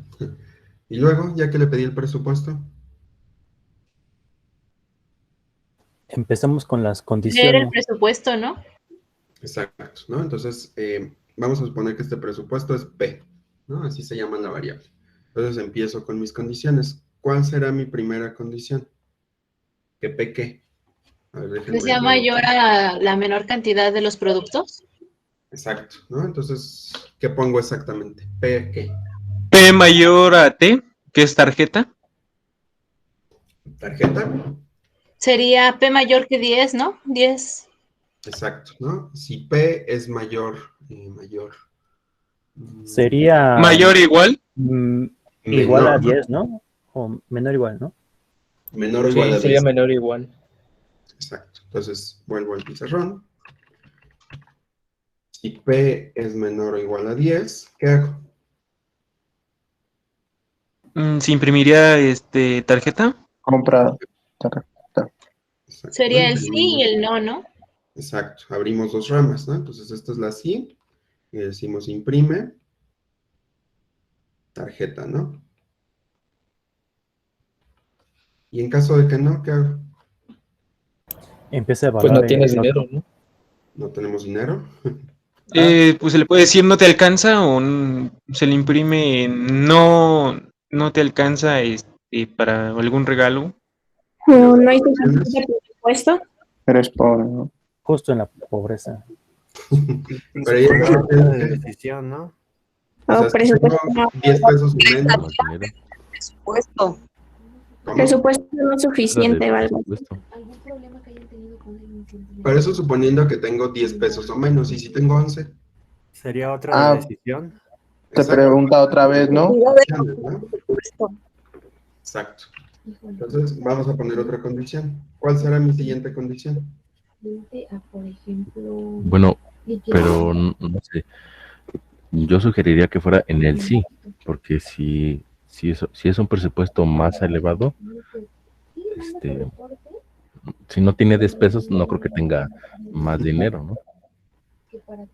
Y luego, ya que le pedí el presupuesto, Empezamos con las Leer el condiciones. presupuesto, ¿no? exacto, ¿no? Entonces, vamos a suponer que este presupuesto es P, ¿no? Así se llama la variable. Entonces, empiezo con mis condiciones. ¿Cuál será mi primera condición? ¿Que P qué? A ver, Que déjenme sea ver. mayor a la menor cantidad de los productos. Exacto, ¿no? Entonces, ¿qué pongo exactamente? ¿P qué? P mayor a T, que es tarjeta. ¿Tarjeta? Sería P mayor que 10, ¿no? 10. Exacto, ¿no? Si P es mayor, Sería Mayor o igual. igual a menor, 10, ¿no? O menor igual, ¿no? menor o igual Sí, a sería 10. menor o igual. Exacto. Entonces, vuelvo al pizarrón. Si P es menor o igual a 10, ¿qué hago? Se imprimiría tarjeta. Compra. Exacto, Sería ¿no? el sí y el no, ¿no? Exacto. Abrimos dos ramas, ¿no? Entonces, esta es la sí. Y decimos imprime tarjeta, ¿no? Y en caso de que no, ¿qué hago? Empieza a Pues evaluar no tienes el otro. dinero, ¿no? No tenemos dinero. Pues se le puede decir no te alcanza o se le imprime no te alcanza para algún regalo. No, no hay suficiente presupuesto. Eres pobre, ¿no? Justo en la pobreza. Pero ya Una que otra de decisión, ¿no? o sea, O si presupuesto tengo no. 10 pesos o menos, Presupuesto. ¿cómo? Presupuesto no es suficiente, ¿vale? Pero eso suponiendo que tengo 10 pesos o menos, y si tengo 11, Sería otra de decisión. Te exacto. pregunta otra vez, ¿no? Opciones, ¿no? Exacto. Entonces, vamos a poner otra condición. ¿Cuál será mi siguiente condición? Bueno, pero no sé. Yo sugeriría que fuera en el sí, porque si es un presupuesto más elevado, si no tiene 10 pesos, no creo que tenga más dinero, ¿no?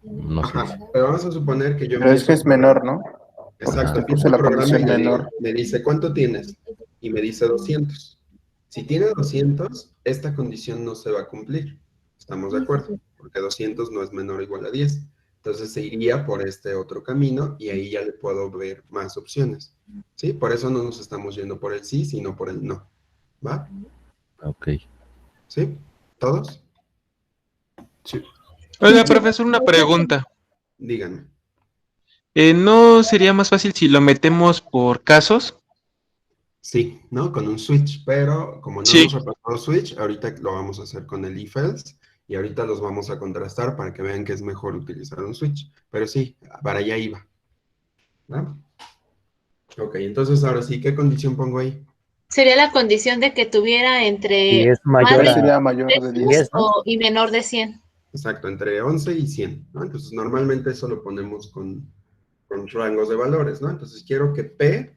No sé. Ajá, pero vamos a suponer que yo Pero es que es menor, ¿no? Exacto, Te empiezo puse el la programa y condición menor. me dice, ¿cuánto tienes? Y me dice 200. Si tiene 200, esta condición no se va a cumplir. ¿Estamos de acuerdo? Porque 200 no es menor o igual a 10. Entonces se iría por este otro camino y ahí ya le puedo ver más opciones. ¿Sí? Por eso no nos estamos yendo por el sí, sino por el no. ¿Va? Ok. ¿Sí? ¿Todos? Sí. Oiga, profesor, una pregunta. Díganme. ¿No sería más fácil si lo metemos por casos? Sí, ¿no? Con un switch, pero como no Sí. hemos repasado switch, ahorita lo vamos a hacer con el if-else y ahorita los vamos a contrastar para que vean que es mejor utilizar un switch. Pero sí, para allá iba. ¿Va? Ok, entonces ahora sí, ¿qué condición pongo ahí? Sería la condición de que tuviera Si entre es más mayor de a Sería mayor de 10. 10, ¿no? y menor de 100. Exacto, entre 11 y 100, ¿no? Entonces normalmente eso lo ponemos con rangos de valores, ¿no? Entonces quiero que P,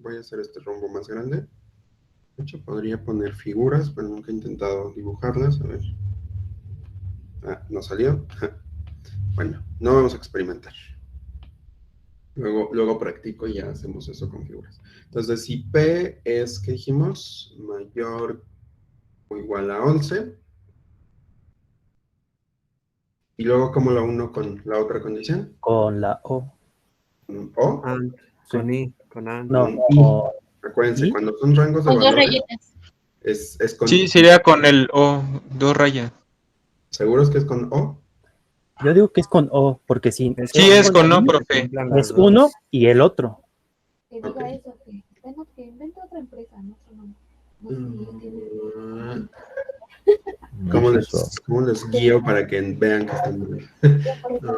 voy a hacer este rombo más grande. De hecho, podría poner figuras, pero nunca he intentado dibujarlas. A ver. Ah, no salió. Bueno, no vamos a experimentar. Luego practico y ya hacemos eso con figuras. Entonces, si P es, ¿qué dijimos? Mayor o igual a 11. Y luego, ¿cómo lo uno con la otra condición? Con la O. O. And, con I, con and. No, Con I. o Acuérdense, ¿y? cuando son rangos de Con dos valores, rayitas. es con Sí, I. sería con el O, 2 rayas. ¿Seguros que es con O? Yo digo que es con O, porque si Sí, es con O, I, profe. es uno y el otro. Que diga eso, que invente otra empresa, no su nombre. ¿Cómo No sé eso. cómo les guío para que vean que están bien?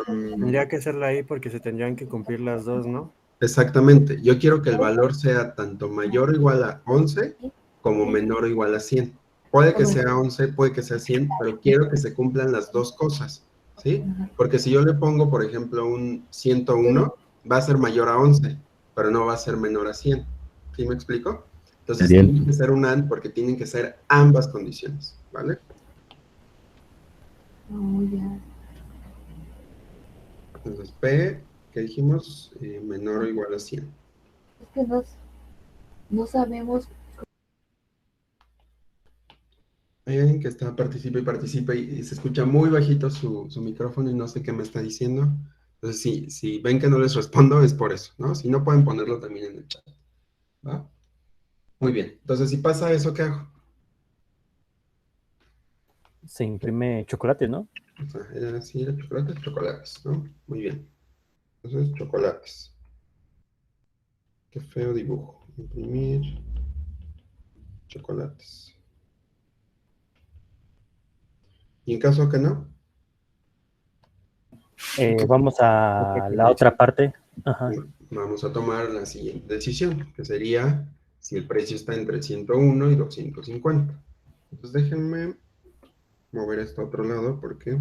Tendría que hacerla ahí porque se tendrían que cumplir las dos, ¿no? Exactamente. Yo quiero que el valor sea tanto mayor o igual a 11 como menor o igual a 100. Puede que sea 11, puede que sea 100, pero quiero que se cumplan las dos cosas, ¿sí? Porque si yo le pongo, por ejemplo, un 101, va a ser mayor a 11, pero no va a ser menor a 100. ¿Sí me explico? Entonces Bien. tiene que ser un AND porque tienen que ser ambas condiciones, ¿vale? No, ya. Entonces P, ¿qué dijimos? Menor o igual a 100. Es que no sabemos. Hay alguien que está participa y participa y se escucha muy bajito su micrófono y no sé qué me está diciendo. Entonces, si ven que no les respondo, es por eso, ¿no? Si no, pueden ponerlo también en el chat, ¿va? Muy bien. Entonces, si pasa eso, ¿qué hago? Se imprime chocolate, ¿no? O sea, era así, era chocolates, ¿no? Muy bien. Entonces, chocolates. Qué feo dibujo. Imprimir chocolates. ¿Y en caso que no? Vamos a la otra parte. Ajá. Vamos a tomar la siguiente decisión, que sería si el precio está entre 101 y 250. Entonces déjenme mover esto a otro lado porque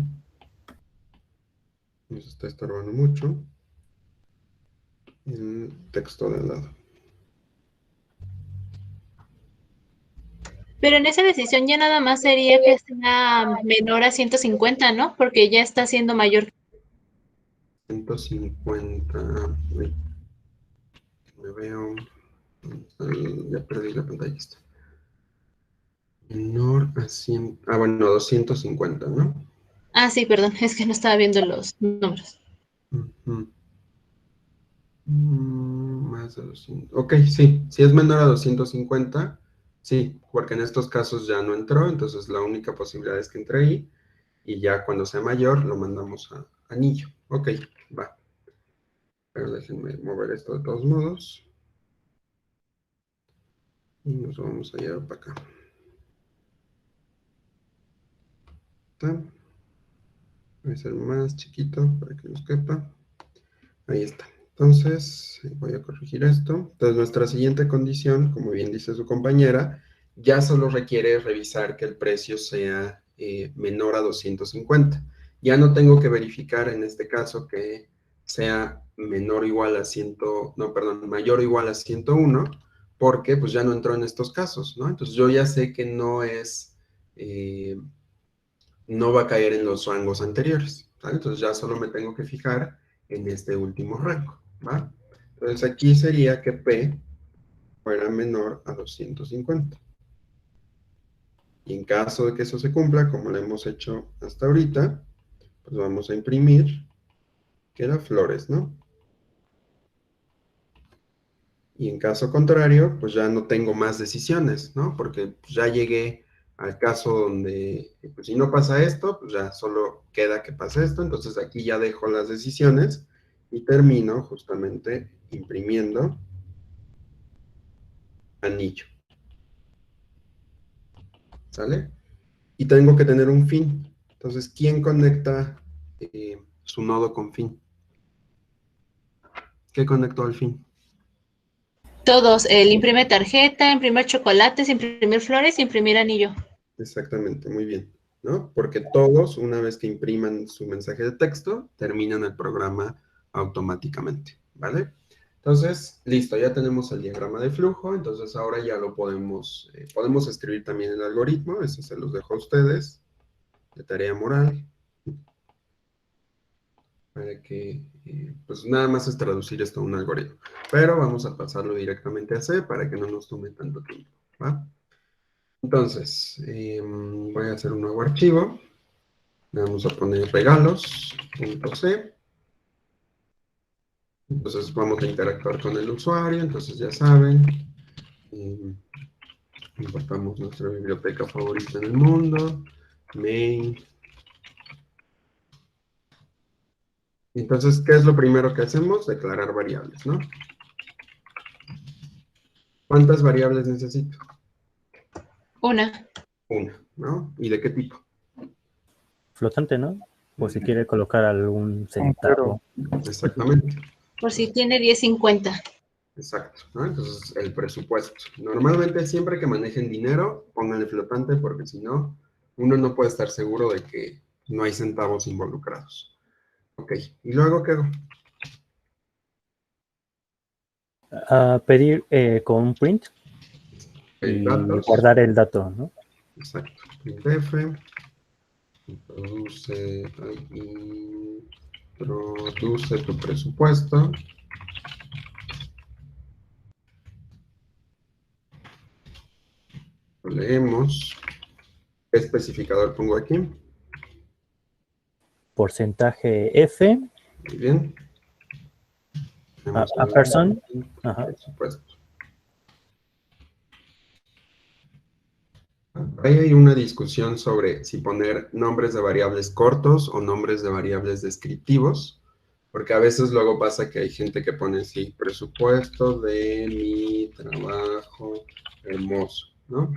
nos está estorbando mucho el texto de al lado. Pero en esa decisión ya nada más sería que sea menor a 150, ¿no? Porque ya está siendo mayor. 150. Uy, me veo. Ya perdí la pantalla. Esta. Menor a 100. Ah, bueno, 250, ¿no? Ah, sí, perdón, es que no estaba viendo los números. Más de 200. Ok, sí. Si es menor a 250, sí, porque en estos casos ya no entró, entonces la única posibilidad es que entre ahí. Y ya cuando sea mayor, lo mandamos a anillo. Ok, va. Pero déjenme mover esto de todos modos. Y nos vamos a llevar para acá. ¿Está? Voy a hacer más chiquito para que nos quepa. Ahí está. Entonces, voy a corregir esto. Entonces, nuestra siguiente condición, como bien dice su compañera, ya solo requiere revisar que el precio sea menor a 250. Ya no tengo que verificar en este caso que sea menor o igual a mayor o igual a 101, porque pues ya no entró en estos casos, ¿no? Entonces, yo ya sé que no es, no va a caer en los rangos anteriores, ¿vale? Entonces, ya solo me tengo que fijar en este último rango, ¿va? Entonces aquí sería que P fuera menor a 250. Y en caso de que eso se cumpla, como lo hemos hecho hasta ahorita, pues vamos a imprimir, que era flores, ¿no? Y en caso contrario, pues ya no tengo más decisiones, ¿no? Porque pues, ya llegué al caso donde, pues si no pasa esto, pues ya solo queda que pase esto. Entonces aquí ya dejo las decisiones y termino justamente imprimiendo anillo. ¿Sale? Y tengo que tener un fin. Entonces, ¿quién conecta su nodo con fin? ¿Qué conectó al fin? Todos, el imprimir tarjeta, imprimir chocolates, imprimir flores, imprimir anillo. Exactamente, muy bien, ¿no? Porque todos, una vez que impriman su mensaje de texto, terminan el programa automáticamente, ¿vale? Entonces, listo, ya tenemos el diagrama de flujo, entonces ahora ya lo podemos escribir también el algoritmo, eso se los dejo a ustedes, de tarea moral, para que, pues nada más es traducir esto a un algoritmo, pero vamos a pasarlo directamente a C para que no nos tome tanto tiempo, ¿va? Entonces, voy a hacer un nuevo archivo. Le vamos a poner regalos.c. Entonces vamos a interactuar con el usuario. Entonces ya saben. Importamos nuestra biblioteca favorita en el mundo. Main. Entonces, ¿qué es lo primero que hacemos? Declarar variables, ¿no? ¿Cuántas variables necesito? Una. Una, ¿no? ¿Y de qué tipo? Flotante, ¿no? Por si quiere colocar algún centavo. Exactamente. Por si tiene 10.50. Exacto, ¿no? Entonces, el presupuesto. Normalmente, siempre que manejen dinero, pónganle flotante, porque si no, uno no puede estar seguro de que no hay centavos involucrados. Ok, ¿y luego qué hago? A pedir con un print y Datos. guardar el dato, ¿no? Exacto. Printf. Introduce tu presupuesto. Lo leemos. ¿Qué especificador pongo aquí? Porcentaje F. Muy bien. A person. Ajá. Presupuesto. Ahí hay una discusión sobre si poner nombres de variables cortos o nombres de variables descriptivos, porque a veces luego pasa que hay gente que pone así, presupuesto de mi trabajo hermoso, ¿no?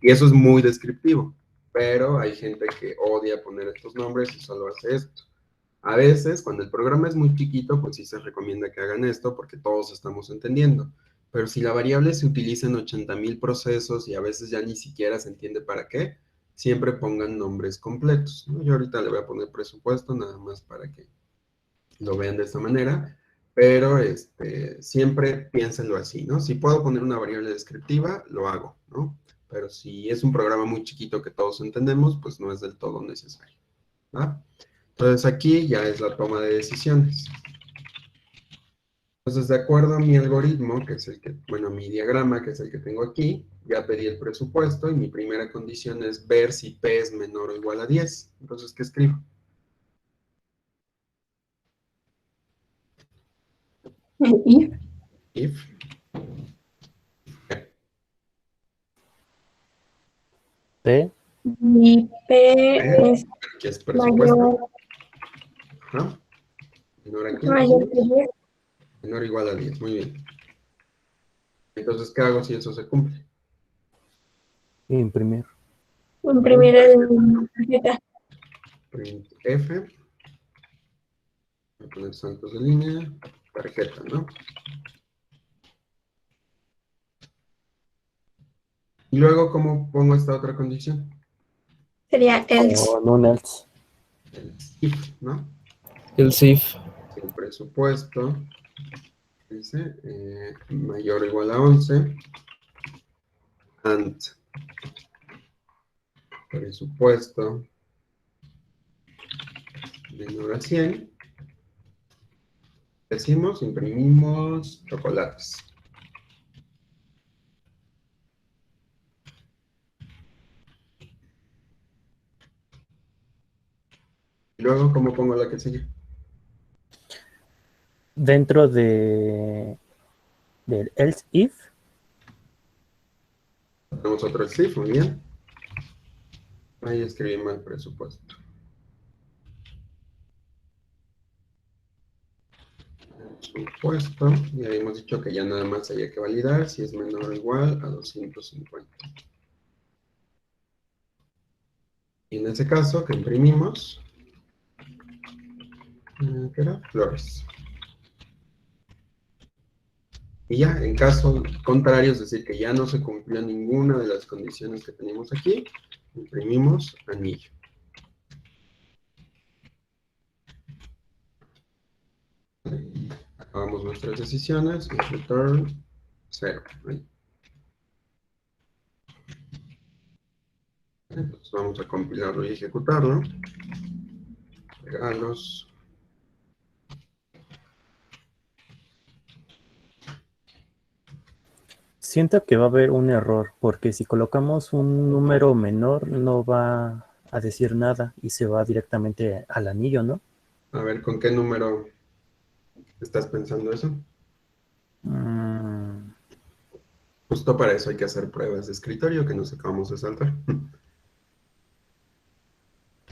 Y eso es muy descriptivo, pero hay gente que odia poner estos nombres y solo hace esto. A veces, cuando el programa es muy chiquito, pues sí se recomienda que hagan esto porque todos estamos entendiendo. Pero si la variable se utiliza en 80,000 procesos y a veces ya ni siquiera se entiende para qué, siempre pongan nombres completos, ¿no? Yo ahorita le voy a poner presupuesto nada más para que lo vean de esta manera, pero siempre piénsenlo así, ¿no? Si puedo poner una variable descriptiva, lo hago, ¿no? Pero si es un programa muy chiquito que todos entendemos, pues no es del todo necesario, ¿va? Entonces aquí ya es la toma de decisiones. Entonces, de acuerdo a mi algoritmo, que es el que, bueno, mi diagrama, que es el que tengo aquí, ya pedí el presupuesto y mi primera condición es ver si P es menor o igual a 10. Entonces, ¿qué escribo? If. P. Y P es Aquí es presupuesto. mayor, Ajá. Menor aquí. mayor que 10. Menor o igual a 10, muy bien. Entonces, ¿qué hago si eso se cumple? Imprimir. Imprimir el tarjeta. Print F. Voy a poner saltos de línea. Tarjeta, ¿no? Y luego, ¿cómo pongo esta otra condición? Sería else. O no else. El if, ¿no? El SIF. El presupuesto dice mayor o igual a 11 and presupuesto menor a 100. Decimos, imprimimos chocolates. Y luego, ¿cómo pongo la que sigue? Dentro del else if, Tenemos otro else if, muy bien. Ahí escribí mal presupuesto. Supuesto, y habíamos dicho que ya nada más había que validar si es menor o igual a 250. Y en ese caso que imprimimos, ¿qué era? Flores. Y ya, en caso contrario, es decir, que ya no se cumplió ninguna de las condiciones que teníamos aquí, imprimimos anillo. Y acabamos nuestras decisiones y return 0. Entonces vamos a compilarlo y ejecutarlo. Regalos. siento que va a haber un error, porque si colocamos un número menor no va a decir nada y se va directamente al anillo, ¿no? A ver, ¿con qué número estás pensando eso? Justo para eso hay que hacer pruebas de escritorio que nos acabamos de saltar.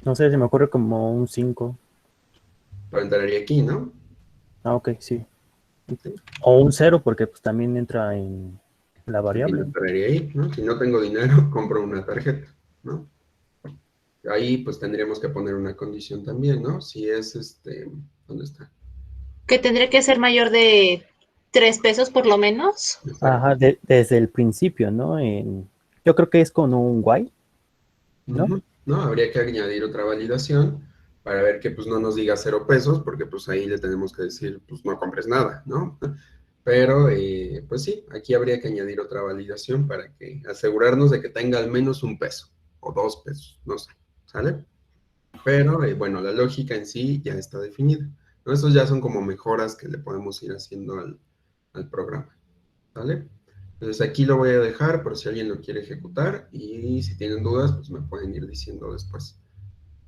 No sé, se me ocurre como un 5. Pero entraría aquí, ¿no? Ah, ok, sí. Sí. O un 0, porque pues también entra en la Y variable. entraría ahí, ¿no? Si no tengo dinero, compro una tarjeta, ¿no? Ahí pues tendríamos que poner una condición también, ¿no? Si es ¿dónde está? Que tendría que ser mayor de 3 pesos por lo menos. Ajá, desde el principio, ¿no? Yo creo que es con un while, ¿no? No, habría que añadir otra validación para ver que pues no nos diga 0 pesos, porque pues ahí le tenemos que decir, pues no compres nada, ¿no? Pero, pues sí, aquí habría que añadir otra validación para que asegurarnos de que tenga al menos 1 peso o 2 pesos, no sé, ¿sale? Pero, bueno, la lógica en sí ya está definida, ¿no? Estos ya son como mejoras que le podemos ir haciendo al programa, ¿sale? Entonces aquí lo voy a dejar por si alguien lo quiere ejecutar y si tienen dudas, pues me pueden ir diciendo después.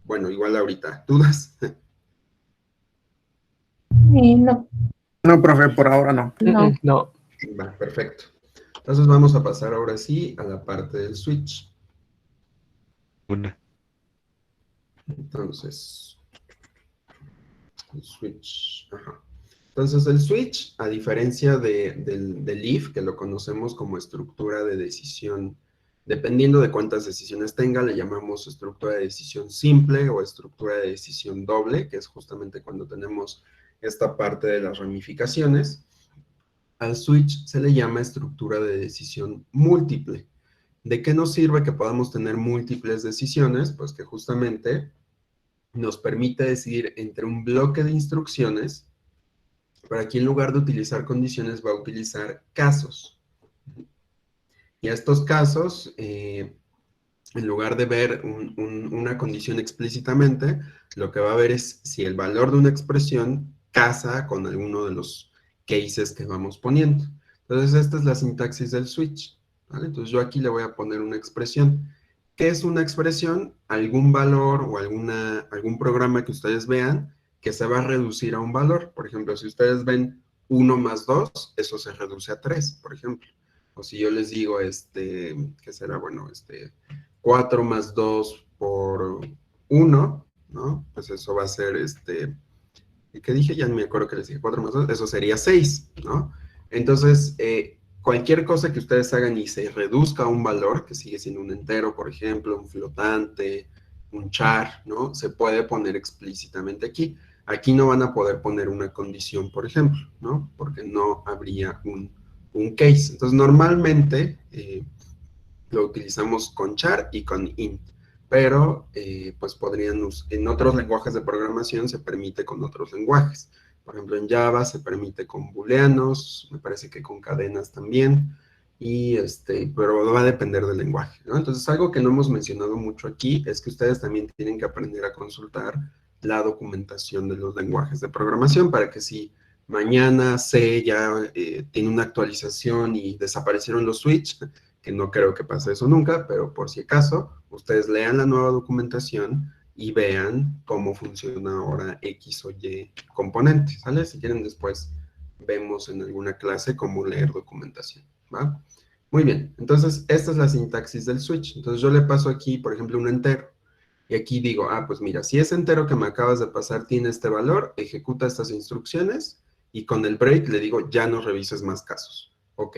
Bueno, igual ahorita, ¿dudas? No. No, profe, por ahora no. No. No. Va, perfecto. Entonces vamos a pasar ahora sí a la parte del switch. Entonces, el switch, ajá. Entonces el switch, a diferencia del if, que lo conocemos como estructura de decisión, dependiendo de cuántas decisiones tenga, le llamamos estructura de decisión simple o estructura de decisión doble, que es justamente cuando tenemos esta parte de las ramificaciones. Al switch se le llama estructura de decisión múltiple. ¿De qué nos sirve que podamos tener múltiples decisiones? Pues que justamente nos permite decidir entre un bloque de instrucciones, pero aquí en lugar de utilizar condiciones va a utilizar casos. Y a estos casos, en lugar de ver una condición explícitamente, lo que va a ver es si el valor de una expresión casa con alguno de los cases que vamos poniendo. Entonces, esta es la sintaxis del switch, ¿vale? Entonces, yo aquí le voy a poner una expresión. ¿Qué es una expresión? Algún valor o algún programa que ustedes vean que se va a reducir a un valor. Por ejemplo, si ustedes ven 1 más 2, eso se reduce a 3, por ejemplo. O si yo les digo, ¿qué será? Bueno, 4 más 2 por 1, ¿no? Pues eso va a ser, ¿qué dije? Ya no me acuerdo que les dije, 4 más 2, eso sería 6, ¿no? Entonces, cualquier cosa que ustedes hagan y se reduzca a un valor, que sigue siendo un entero, por ejemplo, un flotante, un char, ¿no? Se puede poner explícitamente aquí. Aquí no van a poder poner una condición, por ejemplo, ¿no? Porque no habría un case. Entonces, normalmente lo utilizamos con char y con int, pero pues podrían, en otros lenguajes de programación se permite con otros lenguajes. Por ejemplo, en Java se permite con booleanos, me parece que con cadenas también, pero va a depender del lenguaje, ¿no? Entonces, algo que no hemos mencionado mucho aquí es que ustedes también tienen que aprender a consultar la documentación de los lenguajes de programación para que si mañana C ya tiene una actualización y desaparecieron los switch, que no creo que pase eso nunca, pero por si acaso, ustedes lean la nueva documentación y vean cómo funciona ahora X o Y componente, ¿sale? Si quieren después vemos en alguna clase cómo leer documentación, ¿va? Muy bien, entonces esta es la sintaxis del switch. Entonces yo le paso aquí, por ejemplo, un entero. Y aquí digo, pues mira, si ese entero que me acabas de pasar tiene este valor, ejecuta estas instrucciones y con el break le digo, ya no revises más casos. Ok.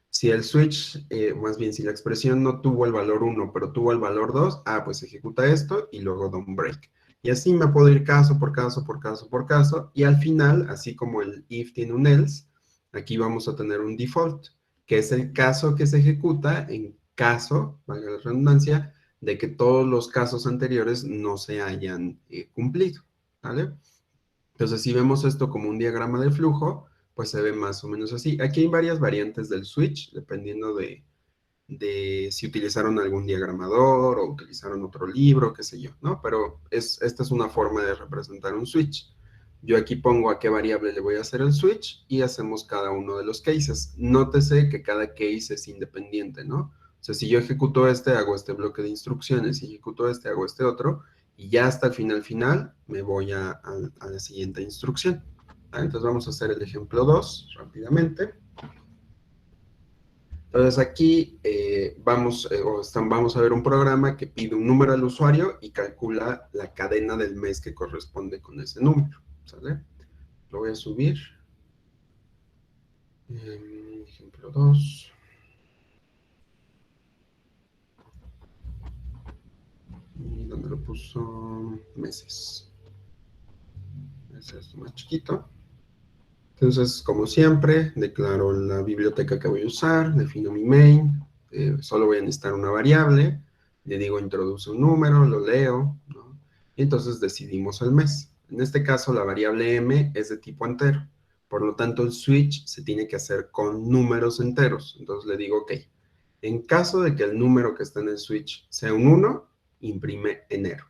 Si el switch, más bien si la expresión no tuvo el valor 1, pero tuvo el valor 2, pues ejecuta esto y luego da un break. Y así me puedo ir caso por caso, por caso, por caso. Y al final, así como el if tiene un else, aquí vamos a tener un default, que es el caso que se ejecuta en caso, valga la redundancia, de que todos los casos anteriores no se hayan cumplido, ¿vale? Entonces, si vemos esto como un diagrama de flujo, pues se ve más o menos así. Aquí hay varias variantes del switch, dependiendo de si utilizaron algún diagramador o utilizaron otro libro, qué sé yo, ¿no? Pero esta es una forma de representar un switch. Yo aquí pongo a qué variable le voy a hacer el switch y hacemos cada uno de los cases. Nótese que cada case es independiente, ¿no? O sea, si yo ejecuto este, hago este bloque de instrucciones, si ejecuto este, hago este otro, y ya hasta el final, me voy a la siguiente instrucción. Entonces vamos a hacer el ejemplo 2 rápidamente. Entonces aquí vamos a ver un programa que pide un número al usuario y calcula la cadena del mes que corresponde con ese número, ¿sale? Lo voy a subir. Ejemplo 2. ¿Y dónde lo puso? Meses. Ese es más chiquito. Entonces, como siempre, declaro la biblioteca que voy a usar, defino mi main, solo voy a necesitar una variable, le digo introduce un número, lo leo, ¿no? Y entonces decidimos el mes. En este caso, la variable m es de tipo entero, por lo tanto el switch se tiene que hacer con números enteros. Entonces le digo, ok, en caso de que el número que está en el switch sea un 1, imprime enero.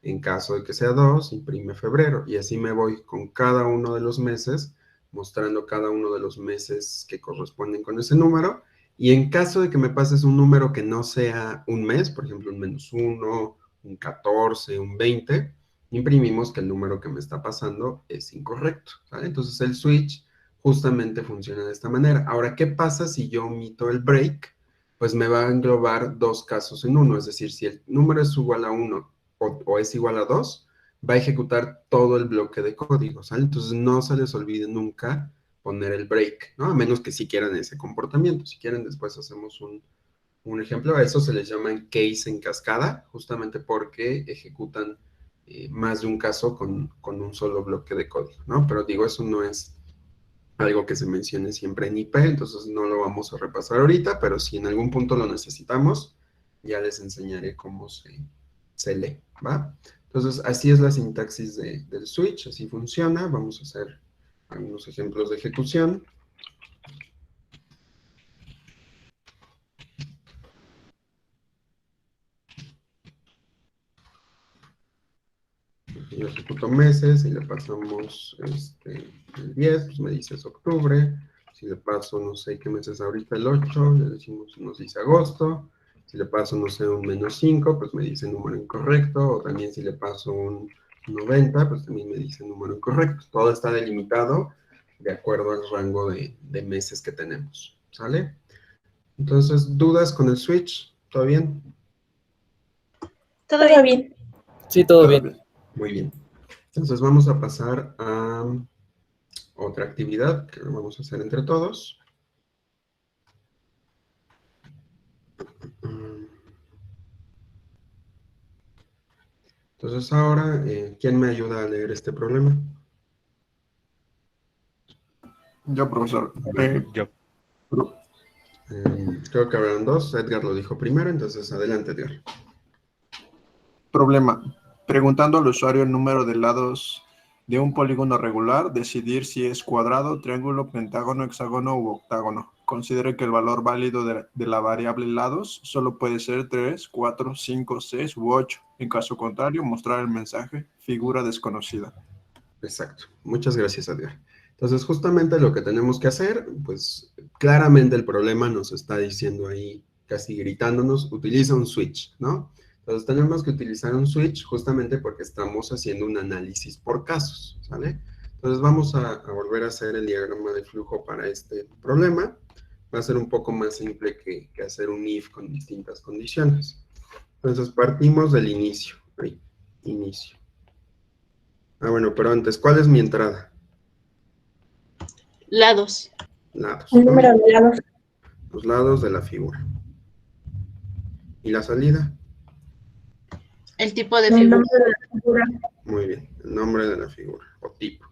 En caso de que sea 2, imprime febrero, y así me voy con cada uno de los meses, mostrando cada uno de los meses que corresponden con ese número, y en caso de que me pases un número que no sea un mes, por ejemplo un -1, un 14, un 20, imprimimos que el número que me está pasando es incorrecto, ¿vale? Entonces el switch justamente funciona de esta manera. Ahora, ¿qué pasa si yo omito el break? Pues me va a englobar dos casos en uno, es decir, si el número es igual a 1 o es igual a 2, va a ejecutar todo el bloque de código, ¿sale? Entonces no se les olvide nunca poner el break, ¿no? A menos que si quieran ese comportamiento. Si quieren, después hacemos un ejemplo. A eso se les llaman case en cascada, justamente porque ejecutan más de un caso con un solo bloque de código, ¿no? Pero digo, eso no es algo que se mencione siempre en IP, entonces no lo vamos a repasar ahorita, pero si en algún punto lo necesitamos, ya les enseñaré cómo se lee, ¿va? Entonces, así es la sintaxis del switch, así funciona. Vamos a hacer algunos ejemplos de ejecución. Yo ejecuto meses, y le pasamos el 10, pues me dice es octubre. Si le paso, no sé qué mes es ahorita, el 8, le decimos, nos dice agosto. Si le paso, no sé, un -5, pues me dice número incorrecto. O también si le paso un 90, pues también me dice número incorrecto. Todo está delimitado de acuerdo al rango de meses que tenemos, ¿sale? Entonces, ¿dudas con el switch? ¿Todo bien? Todo bien. Sí, todo bien. Muy bien. Entonces vamos a pasar a otra actividad que vamos a hacer entre todos. Entonces ahora, ¿quién me ayuda a leer este problema? Yo, profesor. Yo. Creo que habrán dos. Edgar lo dijo primero, entonces adelante, Edgar. Problema. Preguntando al usuario el número de lados de un polígono regular, decidir si es cuadrado, triángulo, pentágono, hexágono u octágono. Considere que el valor válido de la variable lados solo puede ser 3, 4, 5, 6 u 8. En caso contrario, mostrar el mensaje figura desconocida. Exacto. Muchas gracias, Edgar. Entonces, justamente lo que tenemos que hacer, pues claramente el problema nos está diciendo ahí, casi gritándonos, utiliza un switch, ¿no? Entonces tenemos que utilizar un switch justamente porque estamos haciendo un análisis por casos, ¿sale? Entonces vamos a volver a hacer el diagrama de flujo para este problema. Va a ser un poco más simple que hacer un if con distintas condiciones. Entonces partimos del inicio. Ahí, inicio. Bueno, pero antes, ¿cuál es mi entrada? Lados. Lados. El ¿no? número de lados. Los lados de la figura. ¿Y la salida? El tipo de El figura. nombre de la figura. Muy bien, el nombre de la figura o tipo.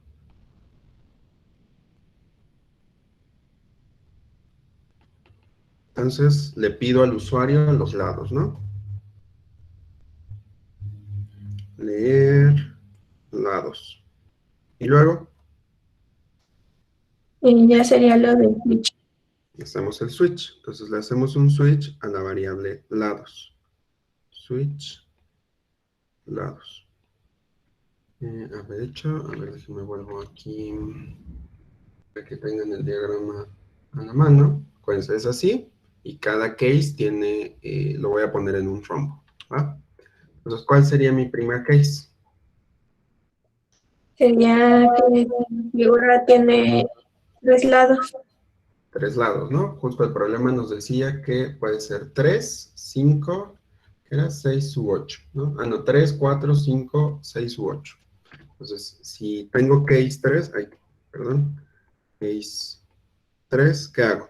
Entonces le pido al usuario los lados, ¿no? Leer lados. Y luego Y ya sería lo de switch. hacemos el switch. Entonces le hacemos un switch a la variable lados. Switch lados. De hecho, a ver, déjenme vuelvo aquí para que tengan el diagrama a la mano. Acuérdense, es así. Y cada case tiene, lo voy a poner en un rombo. ¿Va? Entonces, ¿cuál sería mi primer case? Sería que la figura tiene 3 lados. 3 lados, ¿no? Justo el problema nos decía que puede ser 3, 5, que era 6 u 8, ¿no? No, 3, 4, 5, 6 u 8. Entonces, si tengo case 3, case 3, ¿qué hago?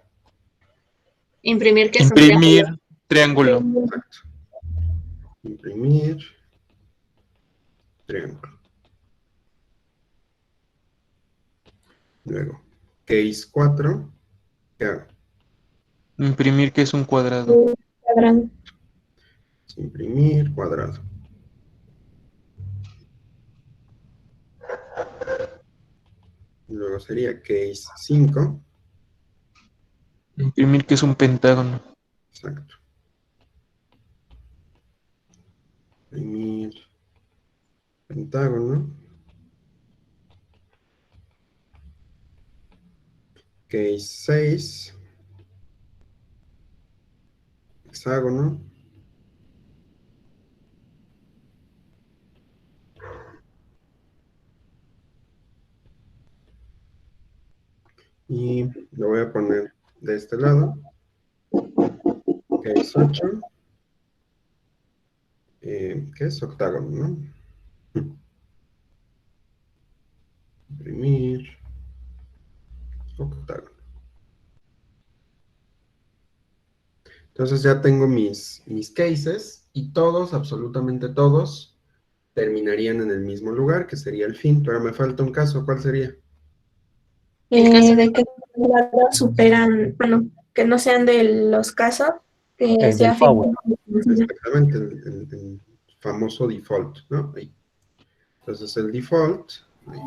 Imprimir que es un Imprimir triángulo. triángulo. Exacto. Imprimir triángulo. Luego, case 4, ¿qué hago? Imprimir que es un cuadrado. Cuadrado. Imprimir cuadrado. Luego sería case 5. Imprimir que es un pentágono. Exacto. Imprimir pentágono. Case 6. Hexágono. Y lo voy a poner de este lado. Case 8. ¿Qué es? Octágono, ¿no? Imprimir octágono. Entonces ya tengo mis cases y todos, absolutamente todos, terminarían en el mismo lugar, que sería el fin. Pero me falta un caso. ¿Cuál sería? De que los lados superan, bueno, que no sean de los casos, que El sea default. Exactamente, el famoso default, ¿no? Ahí. Entonces el default, ahí.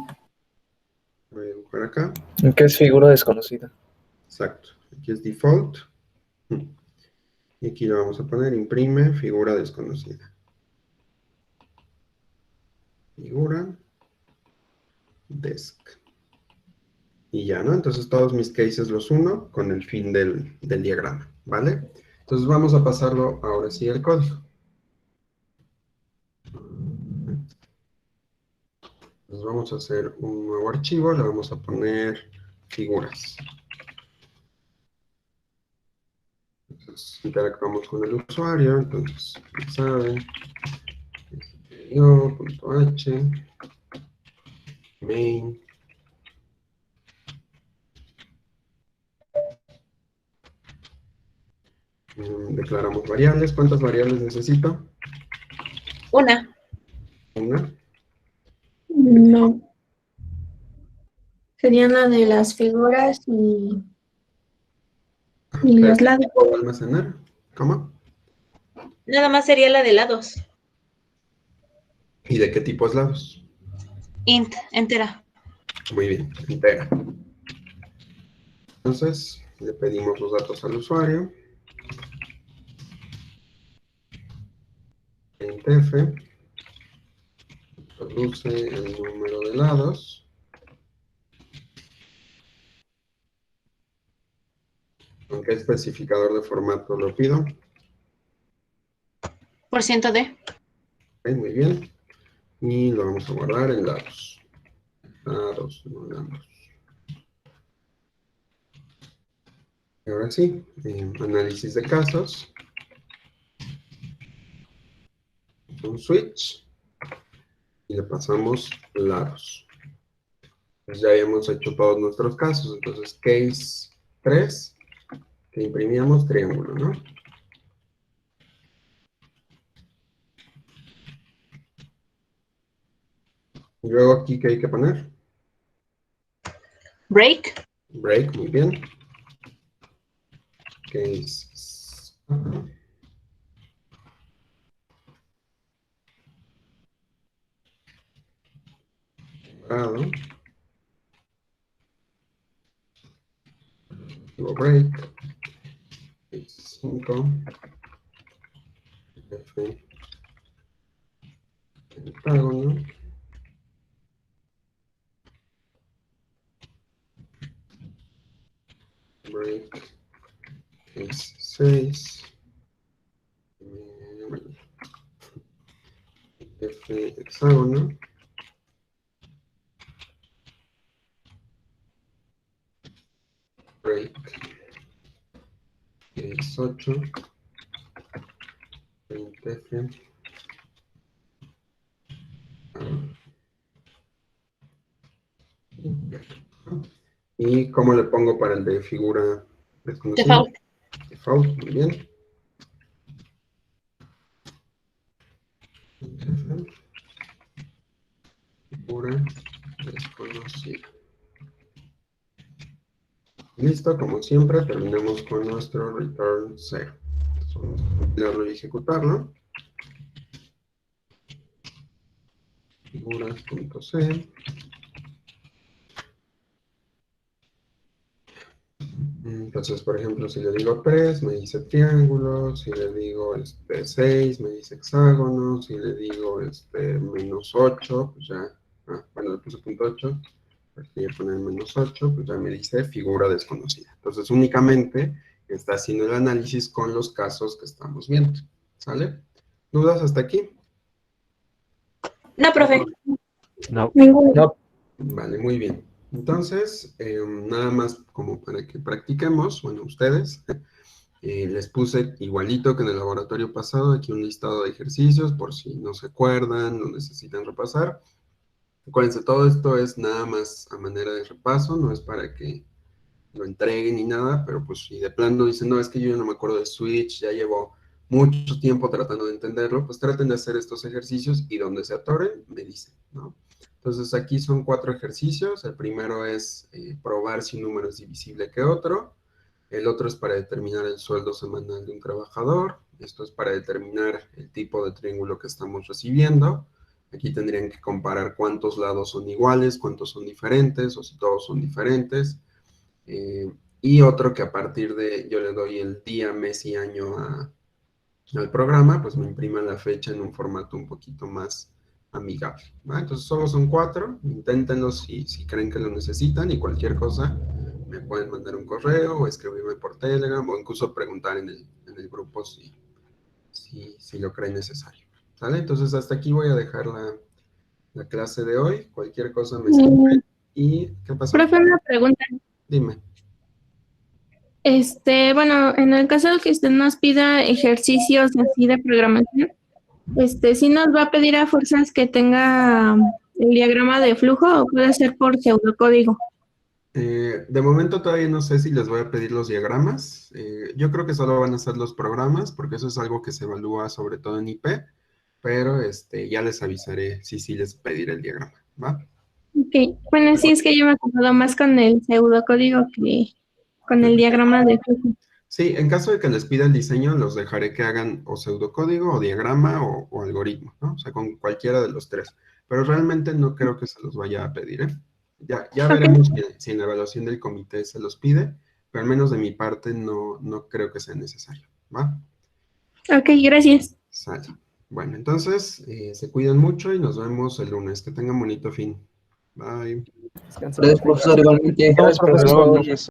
Voy a dibujar acá. ¿Qué es figura desconocida? Exacto, aquí es default. Y aquí le vamos a poner imprime figura desconocida. Figura desc. Y ya, ¿no? Entonces todos mis cases los uno con el fin del diagrama, ¿vale? Entonces vamos a pasarlo ahora sí al código. Entonces vamos a hacer un nuevo archivo, le vamos a poner figuras. Entonces interactuamos con el usuario, entonces sabe, yo.h, main. Declaramos variables. ¿Cuántas variables necesito? Una. Una. No. Serían la de las figuras y los lados. ¿Puedo almacenar? ¿Cómo? Nada más sería la de lados. ¿Y de qué tipo es lados? Int, entera. Muy bien, entera. Entonces, le pedimos los datos al usuario. Intf produce el número de lados. ¿Con qué especificador de formato lo pido? Por ciento de. Ok, muy bien. Y lo vamos a guardar en lados. Lados, no lados. Y ahora sí, análisis de casos. Un switch. Y le pasamos lados. Pues ya habíamos hecho todos nuestros casos. Entonces, case 3, que imprimíamos triángulo, ¿no? Y luego aquí, ¿qué hay que poner? Break. Break, muy bien. Case. Cerrado. Luego break. Case 5. F. Pentágono. Break. Case 6. F hexágono. Break. Case 8. 20F. ¿Y cómo le pongo para el de figura desconocida? Default. Default, muy bien. Figura desconocida. Listo, como siempre, terminamos con nuestro return 0. Entonces, vamos a compilarlo y ejecutarlo. Figuras.c. Entonces, por ejemplo, si le digo 3, me dice triángulo. Si le digo 6, me dice hexágono. Si le digo menos 8, pues ya, bueno, le puse punto 8. Aquí voy a poner menos 8, pues ya me dice figura desconocida. Entonces, únicamente está haciendo el análisis con los casos que estamos viendo. ¿Sale? ¿Dudas hasta aquí? No, profe. No. No. Vale, muy bien. Entonces, nada más como para que practiquemos, bueno, ustedes, les puse igualito que en el laboratorio pasado, aquí un listado de ejercicios por si no se acuerdan, no necesitan repasar. Acuérdense, todo esto es nada más a manera de repaso, no es para que lo entreguen ni nada, pero pues si de plano dicen, no, es que yo ya no me acuerdo de Switch, ya llevo mucho tiempo tratando de entenderlo, pues traten de hacer estos ejercicios y donde se atoren, me dicen, ¿no? Entonces aquí son 4 ejercicios. El primero es probar si un número es divisible que otro. El otro es para determinar el sueldo semanal de un trabajador. Esto es para determinar el tipo de triángulo que estamos recibiendo. Aquí tendrían que comparar cuántos lados son iguales, cuántos son diferentes, o si todos son diferentes. Y otro que a partir de, yo le doy el día, mes y año al programa, pues me imprima la fecha en un formato un poquito más amigable, ¿va? Entonces solo son 4, inténtenlo si creen que lo necesitan y cualquier cosa me pueden mandar un correo o escribirme por Telegram o incluso preguntar en el grupo si lo creen necesario, ¿sale? Entonces hasta aquí voy a dejar la clase de hoy, cualquier cosa me escriben. ¿Y qué pasó? Profe, una pregunta. Dime. Bueno, en el caso de que usted nos pida ejercicios así de programación, ¿sí nos va a pedir a fuerzas que tenga el diagrama de flujo o puede ser por pseudocódigo? De momento todavía no sé si les voy a pedir los diagramas. Yo creo que solo van a ser los programas, porque eso es algo que se evalúa sobre todo en IP, pero ya les avisaré si sí les pediré el diagrama, ¿va? Ok, bueno, sí, es que yo me acuerdo más con el pseudocódigo que con el diagrama de flujo. Sí, en caso de que les pida el diseño, los dejaré que hagan o pseudocódigo, o diagrama, o algoritmo, ¿no? O sea, con cualquiera de los 3. Pero realmente no creo que se los vaya a pedir, ¿eh? Ya veremos si en la evaluación del comité se los pide, pero al menos de mi parte no creo que sea necesario, ¿va? Ok, gracias. Sale. Bueno, entonces, se cuidan mucho y nos vemos el lunes. Que tengan bonito fin. Bye. Gracias, profesor, igualmente. Gracias, profesor.